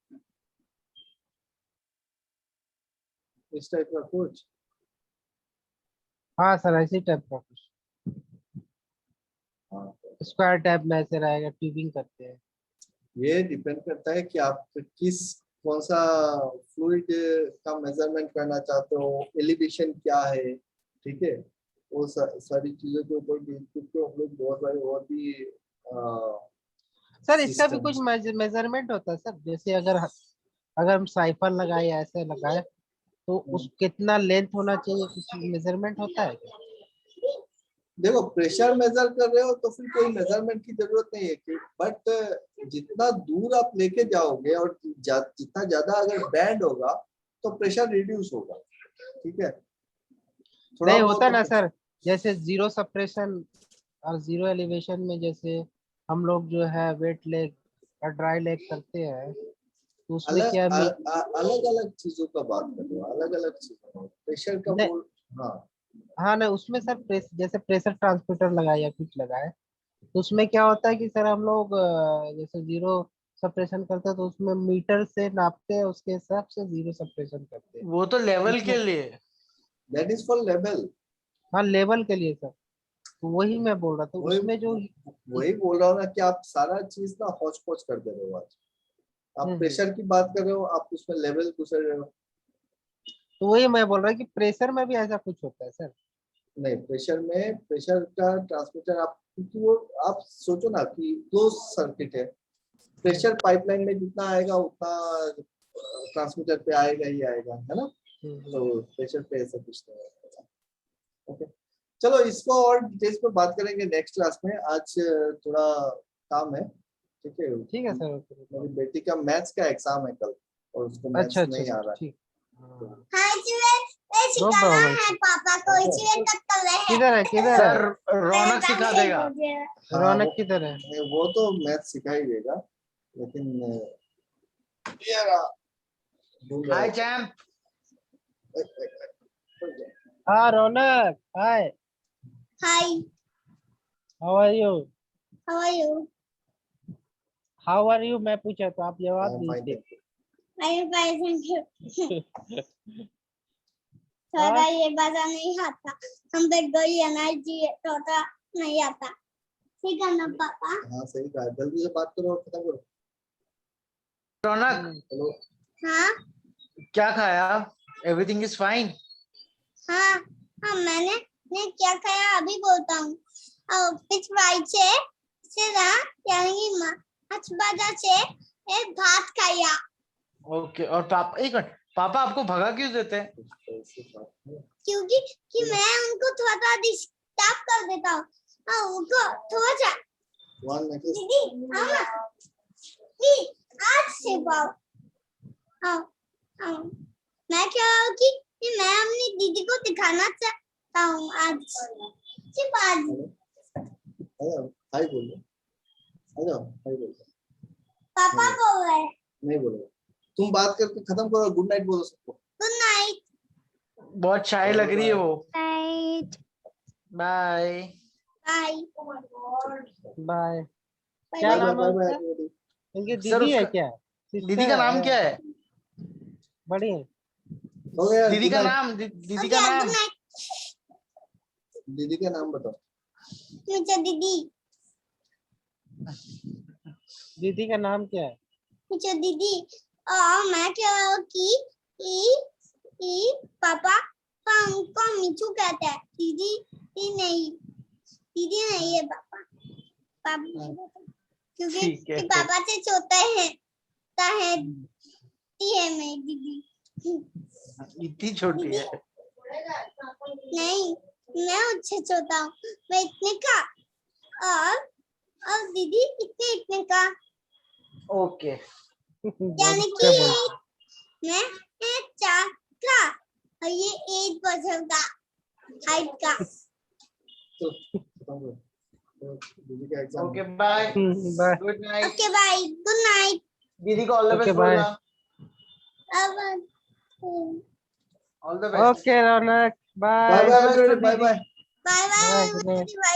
इस टाइप का कुछ। हाँ सर, ऐसी टाइप का कुछ हाँ, स्क्वायर टाइप में ऐसे रहेगा, ट्यूबिंग करते हैं। ये डिपेंड करता है कि आप किस कौन सा फ्लूइड का मेजरमेंट करना चाहते हो, एलिवेशन क्या है, ठीक है। वो सारी चीजों के ऊपर भी हम लोग बहुत सारे और भी सर इसका भी सिस्टम। कुछ मेजरमेंट होता है सर, जैसे अगर अगर हम साइफन लगाए या ऐसे लगाए तो उस कितना लेंथ होना चाहिए, कुछ मेजरमेंट होता है क्या? देखो, प्रेशर मेजर कर रहे हो तो फिर कोई मेजरमेंट की जरूरत नहीं है कि, बट जितना दूर आप लेके जाओगे और जितना ज्यादा अगर बैंड होगा तो प्रेशर रिड्यूस होगा, ठीक है। थोड़ा नहीं बहुत होता ना सर, जैसे जीरो सप्रेशन और जीरो एलिवेशन में जैसे हम लोग जो है वेट लेग और ड्राई लेग करते हैं तो उसमें अलग क्या अलग अलग चीजों का बात कर रहे हो, अलग अलग चीजों, प्रेशर का नहीं, बोल। हाँ, हाँ ना, उसमें सर जैसे प्रेशर ट्रांसमीटर लगाए या कुछ लगाए तो उसमें क्या होता है कि सर हम लोग जैसे जीरो सप्रेशन करते हैं तो उसमें मीटर से नापते हैं, उसके हिसाब से जीरो सप्रेशन करते हैं। वो तो लेवल के इसमें- लिए। That is for level. हाँ लेवल के लिए सर, तो वही मैं बोल रहा था। वही उसमें जो वही बोल रहा हूँ ना कि आप सारा चीज ना हौच पौच कर दे रहे हो आज। आप प्रेशर की बात कर रहे हो, आप उसमें लेवल घुस रहे हो। तो वही मैं बोल रहा हूँ कि प्रेशर में भी ऐसा कुछ होता है सर। नहीं, प्रेशर का ट्रांसमीटर आप, क्योंकि वो आप सोचो ना कि क्लोज सर्किट है, प्रेशर पाइपलाइन में जितना आएगा उतना ट्रांसमीटर पे आएगा ही आएगा, है ना। तो प्रेशर पे ऐसा कुछ नहीं है। ओके, चलो इसको और डिटेल्स पे बात करेंगे नेक्स्ट क्लास में। आज थोड़ा काम है, ठीक है। ठीक है सर। मेरी बेटी का मैथ्स का एग्जाम है कल और उसको मैथ्स अच्छा नहीं आ रहा है। ठीक। हाँ इसलिए सिखाना है पापा को, इसलिए कट कर रहे हैं। किधर है किधर सर है? रौनक सिखा देगा। हाँ, रौनक वो- किधर है? वो तो मैथ्स सिखा ही देगा, लेकिन ये रहा, भूल रहा हाय है। चैम्प। हाँ Raunak, hi, hi, how are you? How are you? How are you मैं पूछा तो आप जवाब I'm fine, दीजिए। thank you. I am fine, thank you. थोड़ा ये भाषा नहीं आता, हम पे कोई एनर्जी थोड़ा नहीं आता। ठीक है ना पापा? हाँ सही कहा, जल्दी से बात करो और खत्म करो। रौनक चलो, हाँ क्या खाया? Everything is fine. हाँ हाँ, मैंने क्या खाया अभी बोलता हूँ। पिछवाइचे से ना, यानी कि माछ बाजा से एक भात खाया। ओके, और पापा एक मिनट, पापा आपको भगा क्यों देते हैं? ऐसे बात नहीं। क्योंकि मैं उनको थोड़ा डिस्टर्ब कर देता हूँ। हाँ उनको थोड़ा सा, One next. दीदी हाँ प्लीज आज से पाओ। हाँ हाँ, मैं क्या हूँ कि मैं अपनी दीदी को दिखाना चाहता हूँ आज, सिर्फ आज। हेलो, हाय बोलो, हेलो हाय बोलो। पापा बोल रहे हैं नहीं बोलो, तुम बात करके खत्म करो, गुड नाइट बोलो सबको। Good night. बहुत शाय लग रही है वो। Night. Bye. Bye bye. Bye क्या बाय नाम है बाय उसका? बाय। उनकी सर दीदी है उसका क्या? दीदी का नाम क्या है? बड़ी है? हो गया, दीदी good का night। नाम, दीदी का गुड नाम। नाइट। दीदी का नाम बताओ। मुझे दीदी, दीदी का नाम क्या है? मुझे दीदी। मैं क्या हूँ कि पापा उनको मिठू कहते हैं, दीदी नहीं है पापा। पापा नहीं कहते। क्योंकि ठीक है। कि पापा से छोटा है मेरी दीदी। इतनी छोटी है? नहीं, मैं उससे छोटा हूँ, मैं इतने का, और दीदी इतने का, ओके। यानी क्या कि बोल- मैं 4 का और ये 8 बजे का हाइट का। तो खत्म करो। तो दीदी का exam. Okay bye, bye. Good night. Okay bye, good night. दीदी को all the Okay, best bye. बोलना। अब all the best. Okay Raunak, bye bye. Bye bye bye. Bye Bye, good night. Bye.